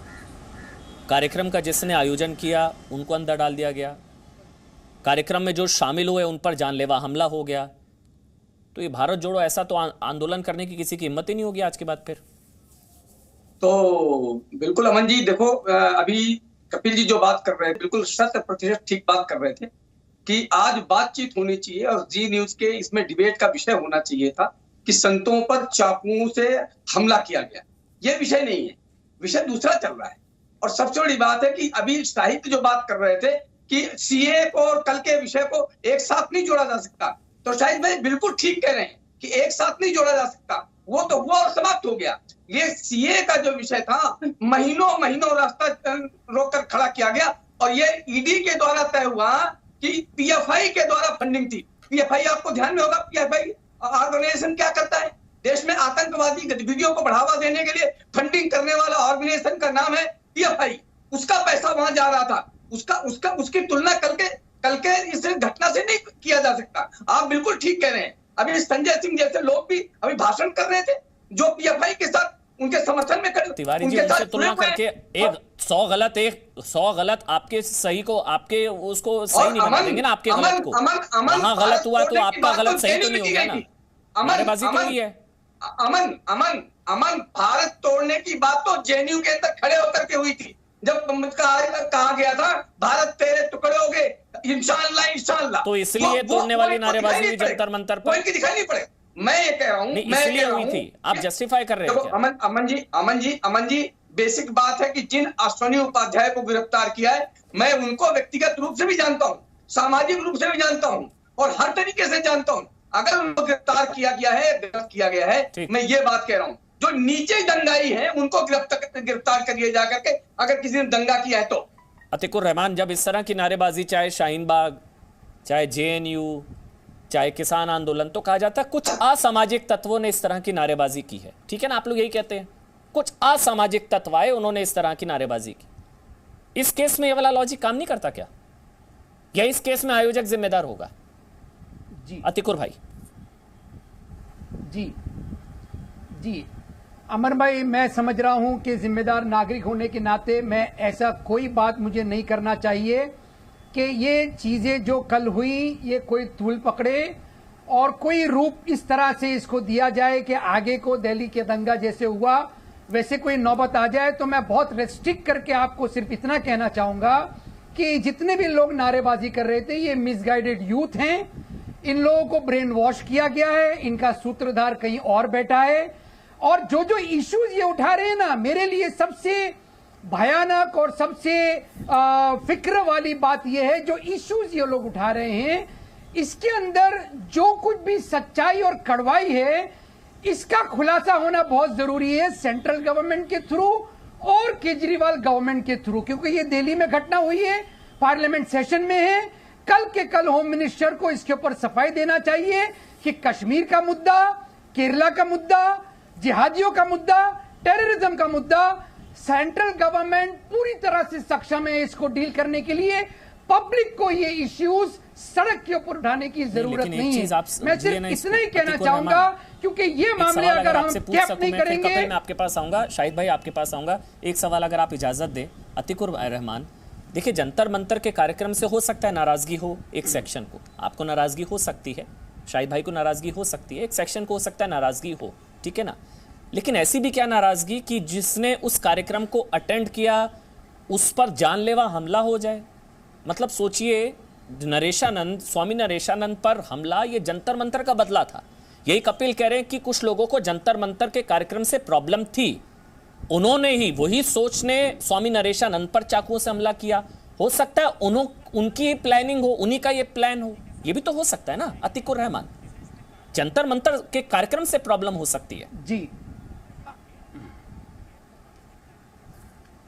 कार्यक्रम का जिसने आयोजन किया उनको अंदर डाल दिया गया, कार्यक्रम में जो शामिल हुए उन पर जानलेवा हमला हो गया, तो ये भारत जोड़ो ऐसा तो आंदोलन करने की किसी की हिम्मत ही नहीं होगी आज के बाद फिर। तो बिल्कुल अमन जी, देखो अभी कपिल जी जो बात कर रहे हैं बिल्कुल 100% ठीक बात कर रहे थे कि आज बातचीत होनी चाहिए और जी न्यूज के इसमें डिबेट का विषय होना चाहिए था कि संतों पर चाकुओं से हमला किया गया, ये विषय नहीं है, विषय दूसरा चल रहा है। और सबसे बड़ी बात है कि अभी साहित्य जो बात कर रहे थे कि सीए को और कल के विषय को एक साथ नहीं जोड़ा जा सकता, तो शायद भाई बिल्कुल ठीक कह रहे हैं कि एक साथ नहीं जोड़ा जा सकता, वो तो हुआ और समाप्त हो गया। ये सीए का जो विषय था महीनों रास्ता रोककर खड़ा किया गया, और ये ईडी के द्वारा तय हुआ कि पीएफआई के द्वारा फंडिंग थी। पीएफआई आपको ध्यान में होगा, पीएफआई ऑर्गेनाइजेशन क्या करता है, देश में आतंकवादी गतिविधियों को बढ़ावा देने के लिए फंडिंग करने वाला ऑर्गेनाइजेशन का नाम है पीएफआई। उसका पैसा वहां जा रहा था, उसकी तुलना कल के इस घटना से नहीं किया जा सकता। आप बिल्कुल ठीक कह रहे हैं। अभी संजय सिंह जैसे लोग भी अभी भाषण कर रहे थे जो पीएफआई के साथ उनके समर्थन में तिवारी जी उनसे तुलना करके एक 100 गलत आपके सही को, आपके उसको सही नहीं बना देंगे ना, आपके गलत को। वहां गलत हुआ तो आपका गलत सही तो नहीं होगा ना, नारेबाजी तो नहीं है। अमन भारत तोड़ने की बात तो जेएनयू के अंदर खड़े होकर के हुई थी, जब कहा गया था भारत तेरे टुकड़े हो गए, इंशाअल्लाह। तो इसलिए तोड़ने वाली नारेबाजी जंतर मंतर पर दिखाई नहीं पड़े। मैं ये कह रहा हूँ, इसलिए हुई थी, आप जस्टिफाई कर रहे हैं। अमन जी बेसिक बात है कि जिन अश्विनी उपाध्याय को गिरफ्तार किया है, मैं उनको व्यक्तिगत रूप से भी जानता हूँ, सामाजिक रूप से भी जानता हूँ, और हर तरीके से जानता हूँ। अगर उनको गिरफ्तार किया गया है, मैं ये बात कह रहा हूँ, जो नीचे दंगाई है उनको गिरफ्तार करिए जाकर के, अगर किसी ने दंगा किया है तो। अतिकुर रहमान, जब इस तरह की नारेबाजी, चाहे शाहीन बाग, चाहे जेएनयू, चाहे किसान आंदोलन, तो कहा जाता है कुछ असामाजिक तत्वों ने इस तरह की नारेबाजी की है, ठीक है ना, आप लोग यही कहते हैं, कुछ असामाजिक तत्व आए उन्होंने इस तरह की नारेबाजी की। इस केस में ये वाला लॉजिक काम नहीं करता क्या, या इस केस में आयोजक जिम्मेदार होगा? जी अतिकुर भाई। जी अमर भाई, मैं समझ रहा हूं कि जिम्मेदार नागरिक होने के नाते मैं ऐसा कोई बात मुझे नहीं करना चाहिए कि ये चीजें जो कल हुई ये कोई तूल पकड़े और कोई रूप इस तरह से इसको दिया जाए कि आगे को दिल्ली के दंगा जैसे हुआ वैसे कोई नौबत आ जाए। तो मैं बहुत रेस्ट्रिक्ट करके आपको सिर्फ इतना कहना चाहूंगा कि जितने भी लोग नारेबाजी कर रहे थे ये मिसगाइडेड यूथ हैं, इन लोगों को ब्रेन वॉश किया गया है, इनका सूत्रधार कहीं और बैठा है, और जो इश्यूज ये उठा रहे हैं ना, मेरे लिए सबसे भयानक और सबसे फिक्र वाली बात यह है जो इश्यूज ये लोग उठा रहे हैं, इसके अंदर जो कुछ भी सच्चाई और कड़वाई है इसका खुलासा होना बहुत जरूरी है, सेंट्रल गवर्नमेंट के थ्रू और केजरीवाल गवर्नमेंट के थ्रू, क्योंकि ये दिल्ली में घटना हुई है, पार्लियामेंट सेशन में है। कल के कल होम मिनिस्टर को इसके ऊपर सफाई देना चाहिए कि कश्मीर का मुद्दा, केरला का मुद्दा, जिहादियों का मुद्दा, टेररिज्म का मुद्दा, सेंट्रल गवर्नमेंट पूरी तरह से सक्षम है इसको डील करने के लिए। पब्लिक को ये इश्यूज सड़क के ऊपर उठाने की जरूरत नहीं है। मैं सिर्फ इतना ही कहना चाहूंगा क्योंकि ये मामले अगर हम कैप नहीं करेंगे। मैं आपके पास आऊंगा, शाहिद भाई आपके पास आऊंगा, एक सवाल अगर आप इजाजत दें। अतिकुर रहमान, देखिए जंतर मंतर के कार्यक्रम से हो सकता है नाराजगी हो, एक सेक्शन को आपको नाराजगी हो सकती है, शाहिद भाई को नाराजगी हो सकती है, एक सेक्शन को हो सकता है नाराजगी हो, ठीक है ना, लेकिन ऐसी भी क्या नाराजगी कि जिसने उस कार्यक्रम को अटेंड किया उस पर जानलेवा हमला हो जाए। मतलब सोचिए, नरेशानंद, स्वामी नरेशानंद पर हमला ये जंतर मंतर का बदला था। यही कपिल कह रहे हैं कि कुछ लोगों को जंतर मंतर के कार्यक्रम से प्रॉब्लम थी, उन्होंने ही वही सोच ने स्वामी नरेशानंद पर चाकुओं से हमला किया। हो सकता है उनकी प्लानिंग हो, उन्हीं का ये प्लान हो, ये भी तो हो सकता है ना अतिकुर रहमान। जंतर मंतर के कार्यक्रम से प्रॉब्लम हो सकती है। जी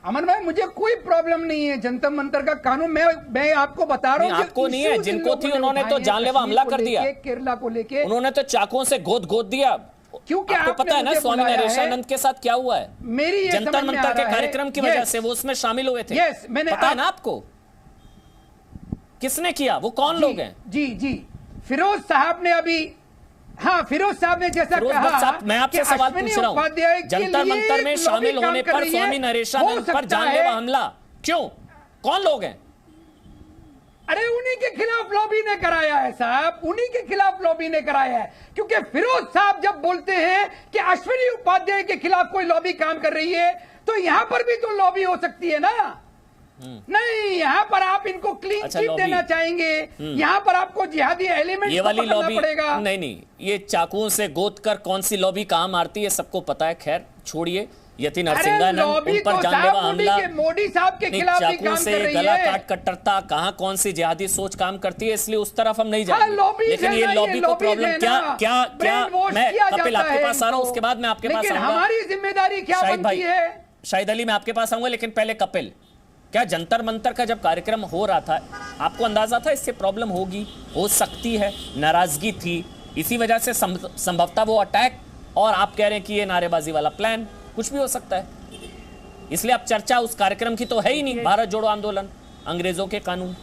अमन भाई, मुझे कोई प्रॉब्लम नहीं है जंतर मंतर का कानून। मैं आपको बता रहा हूँ, आपको नहीं है, जिनको थी उन्होंने तो जानलेवा हमला कर दिया। केरला को लेके उन्होंने तो चाकुओं से गोद दिया, क्योंकि आपको आपने पता है ना मुझे स्वामी बुलाया है। नरेशानंद के साथ क्या हुआ है? मेरी ये जंतर समझ में आ मंतर के रहा है। कार्यक्रम की वजह Yes. से वो उसमें शामिल हुए थे। Yes, मैंने पता है ना आपको किसने किया, वो कौन लोग हैं? जी जी, फिरोज साहब ने अभी, हाँ फिरोज साहब ने जैसा फिरोज कहा भट्ट साहब, मैं आपसे कि सवाल अश्विनी पूछ रहा उपाध्याय हूं, के जंतर लिए मंतर में लॉबी शामिल काम होने कर पर रही स्वामी है। नरेशानंद हो पर सकता जानलेवा है। हमला क्यों? कौन लोग हैं? अरे उन्हीं के खिलाफ लॉबी ने कराया है साहब, उन्हीं के खिलाफ लॉबी ने कराया है। क्योंकि फिरोज साहब जब बोलते हैं कि अश्विनी उपाध्याय के खिलाफ कोई लॉबी काम कर रही है, तो यहां पर भी तो लॉबी हो सकती है ना। नहीं, यहाँ पर आप इनको क्लीन चिट देना चाहेंगे, यहाँ पर आपको जिहादी एलिमेंट ये वाली लॉबी पड़ेगा। नहीं, ये चाकुओं से गोद कर कौन सी लॉबी काम आती है सबको पता है। खैर छोड़िए, यति नरसिंहानंद उन पर जानलेवा हमला, मोदी साहब के खिलाफ भी चाकू काम से कर रही गला है। काट कट्टरता, कहाँ कौन सी जिहादी सोच काम करती है, इसलिए उस तरफ हम नहीं हाँ, जाएंगे। लॉबी लेकिन है ये ना, लॉबी ये को लॉबी प्रॉब्लम है क्या ना। क्या क्या ब्रेन वॉश मैं किया कपिल जाता आपके है पास आ रहा हूँ, इनको। उसके बाद मैं आपके पास लेकिन आऊंगा। हमारी जिम्मेदारी क्या शाहिद बनती भाई, है? शाहिद अली मैं आपके पास आऊंगा, लेकिन पहले कपिल, क्या जंतर मंतर का जब कार्यक्रम हो रहा था आपको अंदाजा था इससे प्रॉब्लम होगी, हो सकती है, नाराजगी थी, इसी वजह से संभवतः वो अटैक, और आप कह रहे हैं कि ये नारेबाजी वाला प्लान, कुछ भी हो सकता है। इसलिए अब चर्चा उस कार्यक्रम की तो है ही नहीं, भारत जोड़ो आंदोलन, अंग्रेजों के कानून।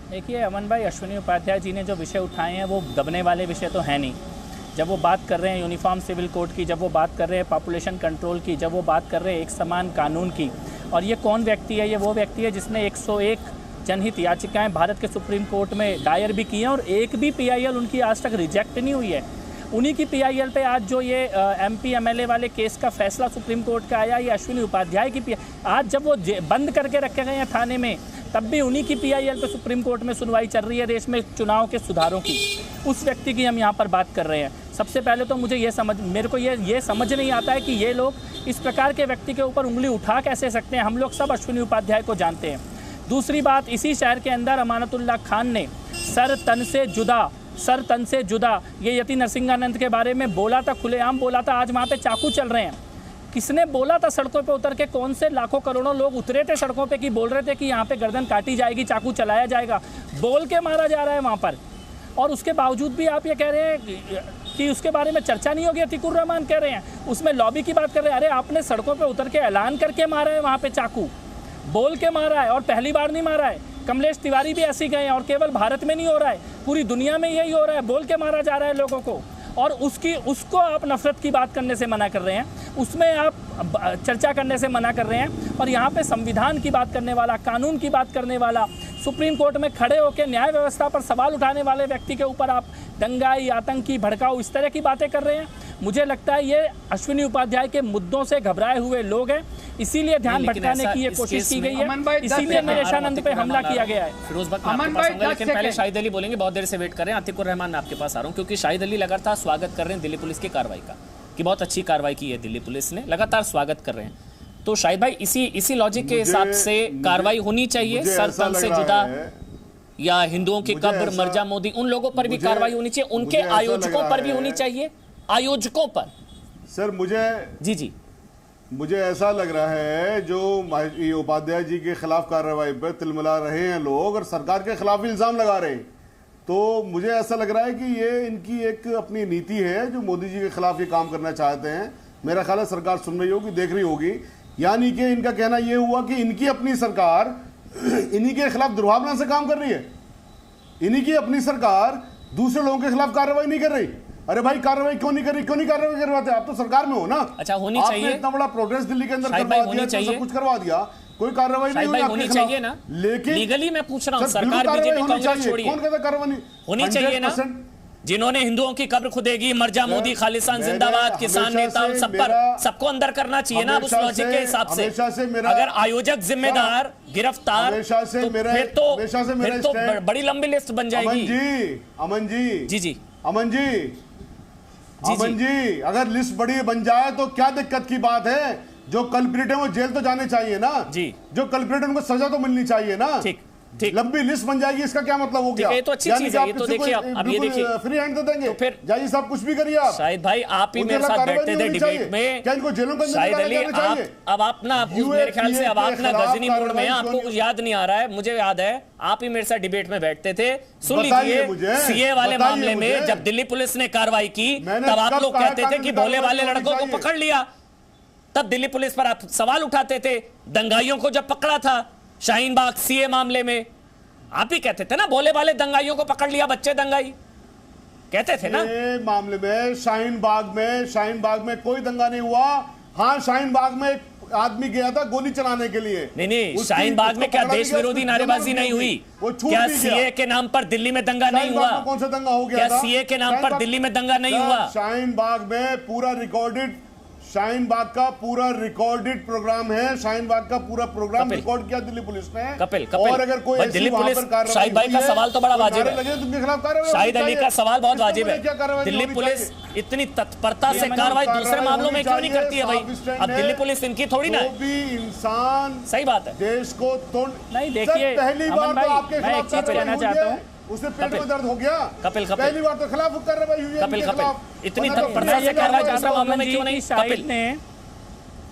देखिए अमन भाई, अश्विनी उपाध्याय जी ने जो विषय उठाए हैं वो दबने वाले विषय तो है नहीं। जब वो बात कर रहे हैं यूनिफॉर्म सिविल कोड की, जब वो बात कर रहे हैं पॉपुलेशन कंट्रोल की, जब वो बात कर रहे हैं एक समान कानून की, और ये कौन व्यक्ति है? ये वो व्यक्ति है जिसने 101 जनहित याचिकाएं भारत के सुप्रीम कोर्ट में दायर भी की हैं, और एक भी पीआईएल उनकी आज तक रिजेक्ट नहीं हुई है। उन्हीं की पीआईएल पे आज जो ये एमपी एमएलए वाले केस का फैसला सुप्रीम कोर्ट का आया, ये अश्विनी उपाध्याय की आज जब वो बंद करके रखे गए हैं थाने में, तब भी उन्हीं की पीआईएल पे सुप्रीम कोर्ट में सुनवाई चल रही है देश में चुनाव के सुधारों की। उस व्यक्ति की हम यहाँ पर बात कर रहे हैं। सबसे पहले तो मुझे मेरे को ये समझ नहीं आता है कि ये लोग इस प्रकार के व्यक्ति के ऊपर उंगली उठा कैसे सकते हैं। हम लोग सब अश्विनी उपाध्याय को जानते हैं। दूसरी बात, इसी शहर के अंदर अमानतुल्लाह खान ने सर तन से जुदा ये यति नरसिंहानंद के बारे में बोला था, खुलेआम बोला था। आज वहाँ पे चाकू चल रहे हैं। किसने बोला था सड़कों पे उतर के? कौन से लाखों करोड़ों लोग उतरे थे सड़कों पे कि बोल रहे थे कि यहाँ पे गर्दन काटी जाएगी, चाकू चलाया जाएगा? बोल के मारा जा रहा है वहाँ पर। और उसके बावजूद भी आप ये कह रहे हैं कि उसके बारे में चर्चा नहीं होगी। अतीकुर रहमान कह रहे हैं, उसमें लॉबी की बात कर रहे हैं। अरे आपने सड़कों पे उतर के ऐलान करके मारा है, वहाँ पे चाकू बोल के मारा है, और पहली बार नहीं मारा है। कमलेश तिवारी भी ऐसे गए हैं, और केवल भारत में नहीं हो रहा है, पूरी दुनिया में यही हो रहा है। बोल के मारा जा रहा है लोगों को, और उसको आप नफरत की बात करने से मना कर रहे हैं, उसमें आप चर्चा करने से मना कर रहे हैं। और यहाँ पे संविधान की बात करने वाला, कानून की बात करने वाला, सुप्रीम कोर्ट में खड़े होकर न्याय व्यवस्था पर सवाल उठाने वाले व्यक्ति के ऊपर आप दंगाई, आतंकी, भड़काऊ इस तरह की बातें कर रहे हैं। मुझे लगता है ये अश्विनी उपाध्याय के मुद्दों से घबराए हुए लोग हैं, इसीलिए ध्यान भटकाने की ये कोशिश की गई है, इसीलिए नरेशानंद पे हमला किया गया है। फिरोज भट्ट आपके पास आऊंगा, लेकिन पहले शाहिद अली बोलेंगे। बहुत देर से वेट कर रहे हैं। अतीकुर रहमान मैं आपके पास आ रहा हूं, क्योंकि शाहिद अली लगातार स्वागत कर रहे हैं दिल्ली पुलिस की कार्रवाई का, कि बहुत अच्छी कार्रवाई की है दिल्ली पुलिस ने, लगातार स्वागत कर रहे हैं। तो शाहिद भाई, इसी लॉजिक के हिसाब से कार्रवाई होनी चाहिए, सर तन से जुदा, या हिंदुओं की कब्र, मर्जा मोदी, उन लोगों पर भी कार्रवाई होनी चाहिए, उनके आयोजकों पर भी होनी चाहिए, आयोजकों पर। सर मुझे ऐसा लग रहा है जो उपाध्याय जी के खिलाफ कार्रवाई पर तिलमिला रहे हैं लोग, और सरकार के खिलाफ भी इल्जाम लगा रहे हैं, तो मुझे ऐसा लग रहा है कि ये इनकी एक अपनी नीति है जो मोदी जी के खिलाफ ये काम करना चाहते हैं। मेरा ख्याल है सरकार सुन रही होगी, देख रही होगी। यानी कि इनका कहना ये हुआ कि इनकी अपनी सरकार इन्हीं के खिलाफ दुर्भावना से काम कर रही है, इन्हीं की अपनी सरकार दूसरे लोगों के खिलाफ कार्रवाई नहीं कर रही। अरे भाई, कार्रवाई क्यों नहीं कर रही? क्यों नहीं कार्रवाई करवाते? आप तो सरकार में हो ना। अच्छा, होनी आपने चाहिए। इतना बड़ा प्रोटेस्ट दिल्ली के अंदर करवा दिया, तो सब कुछ करवा दिया, कोई कार्रवाई नहीं हुई होनी चाहिए ना। लेकिन लीगली मैं पूछ रहा हूँ, सरकार बीजेपी कांग्रेस छोड़िए, कौन कहता कार्रवाई होनी चाहिए ना? जिन्होंने हिंदुओं की कब्र खुदेगी, मर्जा मोदी, खालिस्तान जिंदाबाद, किसान नेता, सब पर सबको अंदर करना चाहिए ना उस लॉजिक के हिसाब से। अगर आयोजक जिम्मेदार, गिरफ्तार, फिर तो बड़ी लंबी लिस्ट बन जाएगी। अमन जी, अगर लिस्ट बड़ी बन जाए तो क्या दिक्कत की बात है? जो कल्प्रिट है वो जेल तो जाने चाहिए ना जी, जो कल्प्रिट उनको सजा तो मिलनी चाहिए ना। ठीक, ठीक। लंबी लिस्ट बन जाएगी, इसका क्या मतलब हो गया? ठीक है, ये तो अच्छी यानी चीज कि है, आप ये तो किसी को देखिए अब ये देखिए फ्री हैंड दे देंगे, तो फिर जाइए साहब कुछ भी करिए आप। शाहिद भाई आप ही मेरे साथ बैठते थे डिबेट में, क्या इनको जेलों के अंदर शाहिद अली निकाला जाना चाहिए? अब आप ना मेरे ख्याल से अब आप ना गजनी मोड में हैं, आपको कुछ याद नहीं आ रहा है, मुझे याद है आप ही मेरे साथ डिबेट में बैठते थे। सुन लीजिए, सीए वाले मामले में जब दिल्ली पुलिस ने कार्रवाई की तब आप लोग कहते थे कि भोले वाले लड़कों को पकड़ लिया, तब दिल्ली पुलिस पर आप सवाल उठाते थे। दंगाइयों को जब पकड़ा था शाहीन बाग सीए मामले में, आप ही कहते थे ना भोले वाले दंगाइयों को पकड़ लिया, बच्चे दंगाई कहते थे ना। मामले में शाहीन बाग में कोई दंगा नहीं हुआ। हाँ, शाहीन बाग में एक आदमी गया था गोली चलाने के लिए। नहीं, शाहीन बाग में क्या देश विरोधी नारेबाजी नहीं हुई? क्या सीए के नाम पर दिल्ली में दंगा नहीं हुआ? कौन सा दंगा हो गया? क्या सीए के नाम पर दिल्ली में दंगा नहीं हुआ? शाहीन बाग में पूरा रिकॉर्डेड, शाहीन बाग का पूरा रिकॉर्डेड प्रोग्राम है। शाहीन बाग का पूरा प्रोग्राम रिकॉर्ड किया दिल्ली पुलिस ने। कपिल और अगर कोई दिल्ली पुलिस, शाहिद भाई का सवाल तो बड़ा वाजिब है, शाहिद अली का सवाल बहुत वाजिब है। दिल्ली पुलिस इतनी तत्परता से कार्रवाई दूसरे मामलों में क्यों नहीं करती है भाई? अब दिल्ली पुलिस इनकी थोड़ी ना भी इंसान, सही बात है, देश को तोड़ नहीं। देखिए पहली बार तो आपके मैं एक चीज कहना चाहता हूँ, उसे पेट में दर्द हो गया। कपिल पहली बार तो खिलाफ कर रहे हैं कपिल इतनी तत्परता से कार्रवाई दूसरे मामलों में क्यों नहीं? शाहिद ने,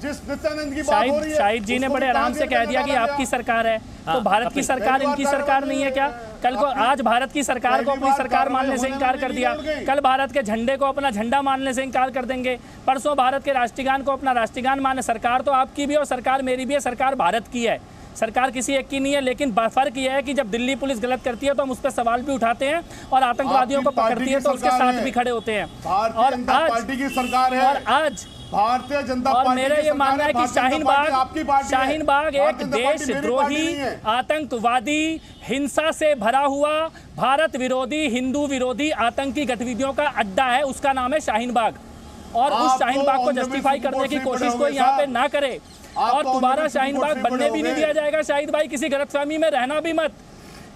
जिस नित्यानंद की बात हो रही है, शाहिद जी ने बड़े आराम से कह दिया कि आपकी सरकार है, तो भारत की सरकार इनकी सरकार नहीं है क्या? कल को आज भारत की सरकार को अपनी सरकार मानने से इनकार कर दिया, कल भारत के झंडे को अपना झंडा मानने से इनकार कर देंगे, परसों भारत के राष्ट्रगान को अपना राष्ट्रगान माने। सरकार तो आपकी भी है और सरकार मेरी भी है, सरकार भारत की है, सरकार किसी एक की नहीं है। लेकिन फर्क यह है कि जब दिल्ली पुलिस गलत करती है तो हम उस पर सवाल भी उठाते हैं और आतंकवादियों को पकड़ती है तो उसके साथ भी खड़े होते हैं। और आज पार्टी की सरकार है, और आज भारतीय जनता और पार्टी मेरा ये मानना है कि शाहीन बाग एक देशद्रोही, आतंकवादी, हिंसा से भरा हुआ, भारत विरोधी, हिंदू विरोधी आतंकी गतिविधियों का अड्डा है, उसका नाम है शाहीन बाग। और उस शाहीन बाग को जस्टिफाई करने की कोशिश कोई यहाँ पे ना करे और दोबारा शाहीन बाग बनने भी नहीं दिया जाएगा। शाहिद भाई किसी गलतफहमी में रहना भी मत,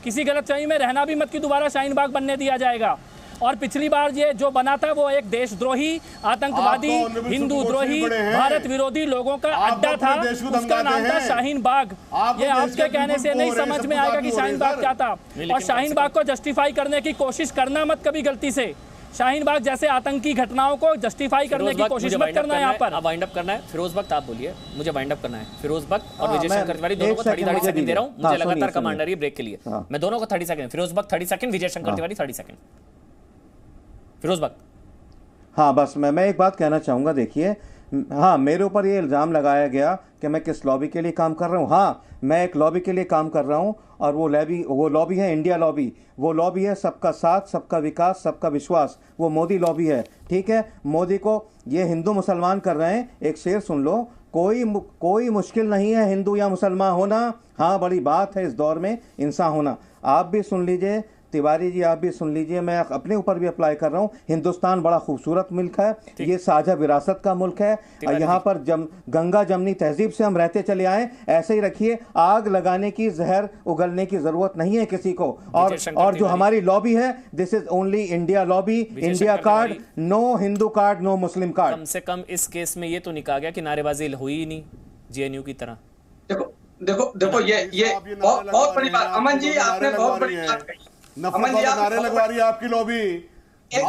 किसी गलतफहमी में रहना भी मत कि दोबारा शाहीन बाग बनने दिया जाएगा। और पिछली बार ये जो बना था वो एक देशद्रोही, आतंकवादी, हिंदू द्रोही, भारत विरोधी लोगों का अड्डा था, उसका नाम था शाहीन बाग। ये आपके कहने से नहीं समझ में आएगा कि शाहीन बाग क्या था। और शाहीन बाग को जस्टिफाई करने की कोशिश करना मत कभी गलती से। शाहीन बाग जैसे आतंकी घटनाओं को जस्टिफाई करने की कोशिश मत करना है। यहाँ पर अब वाइंड अप करना है। फिरोज भक्त आप बोलिए, मुझे वाइंड अप करना है। फिरोज भक्त और विजय शंकर तिवारी दोनों को 30 सेकंड दे रहा हूँ, मुझे लगातार कमांड आ रही है ब्रेक के लिए। मैं दोनों को 30 सेकंड, फिरोज भक्त 30 सेकंड, विजय शंकर तिवारी 30 सेकंड। फिरोज भक्त। हाँ, बस मैं एक बात कहना चाहूंगा। देखिए, हाँ, मेरे ऊपर ये इल्ज़ाम लगाया गया कि मैं किस लॉबी के लिए काम कर रहा हूँ। हाँ, मैं एक लॉबी के लिए काम कर रहा हूँ और वो लॉबी है इंडिया लॉबी। वो लॉबी है सबका साथ, सबका विकास, सबका विश्वास। वो मोदी लॉबी है, ठीक है। मोदी को ये हिंदू मुसलमान कर रहे हैं। एक शेर सुन लो, कोई मुश्किल नहीं है हिंदू या मुसलमान होना, हाँ बड़ी बात है इस दौर में इंसान होना। आप भी सुन लीजिए, तिवारी जी आप भी सुन लीजिए, मैं अपने ऊपर भी अप्लाई कर रहा हूँ। हिंदुस्तान बड़ा खूबसूरत मुल्क है, ये साझा विरासत का मुल्क है। यहाँ पर गंगा जमनी तहजीब से हम रहते चले आए, ऐसे ही रखिए। आग लगाने की, जहर उगलने की जरूरत नहीं है किसी को। और जो हमारी लॉबी है, this is only India lobby, India card, no Hindu card, no Muslim card. कम से कम इस केस में ये तो नहीं कहा गया कि नारेबाजी हुई ही नहीं जेएनयू की तरह। देखो ये बहुत बड़ी बात अमन जी, आपने बहुत बड़ी बात कही। नफरत वाले नारे लगवा रही है आपकी लॉबी। ये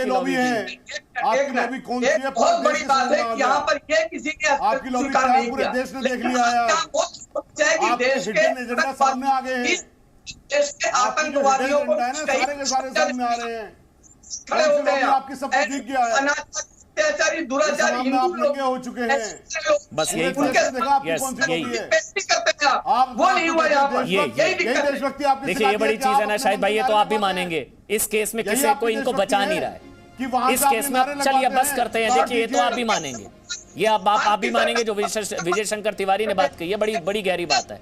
लॉबी है आपकी लॉबी कौन सी है? बहुत बड़ी बात है कि यहाँ पर ये किसी ने आपकी लॉबी पूरे देश ने देख लिया है। देश के एजेंडा सामने आ गए हैं, देश के आतंकवादियों को सारे के सारे सामने आ रहे हैं। खड़े हो गए, आपकी सब कुछ दिख गया है। अत्याचारी दुराचारी हिंदू लोग हो चुके हैं। बस यही वो नहीं हुआ यहाँ पर। देखिए, ये बड़ी चीज है ना शायद भाई, ये तो आप भी मानेंगे। इस केस में किसी को इनको बचा नहीं रहा है इस केस में। अब चलिए बस करते हैं। देखिए, ये तो आप भी मानेंगे, ये आप भी मानेंगे जो विजय शंकर तिवारी ने बात कही है, बड़ी गहरी बात है।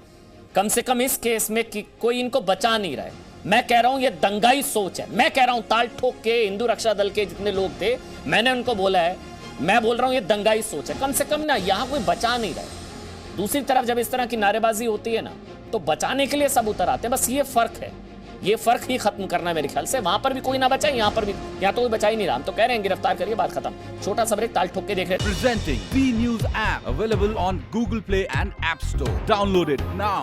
कम से कम इस केस में कोई इनको बचा नहीं रहा है। मैं कह रहा हूं ये दंगाई सोच है। मैं कह रहा हूं ताल ठोक के हिंदू रक्षा दल के जितने लोग थे, मैंने उनको बोला है, मैं बोल रहा हूं ये दंगाई सोच है। कम से कम ना यहां कोई बचा नहीं रहा है। दूसरी तरफ जब इस तरह की नारेबाजी होती है ना, तो बचाने के लिए सब उतर आते हैं। बस ये फर्क है, ये फर्क ही खत्म करना है मेरे ख्याल से। वहां पर भी कोई ना बचा, यहाँ पर भी, यहाँ तो कोई बचा ही नहीं रहा। हम तो कह रहे हैं गिरफ्तार करिए, बात खत्म। छोटा सा ब्रेक, ताल ठोक के देख रहे हैं। Presenting B News app available on Google Play and App Store. Download it now.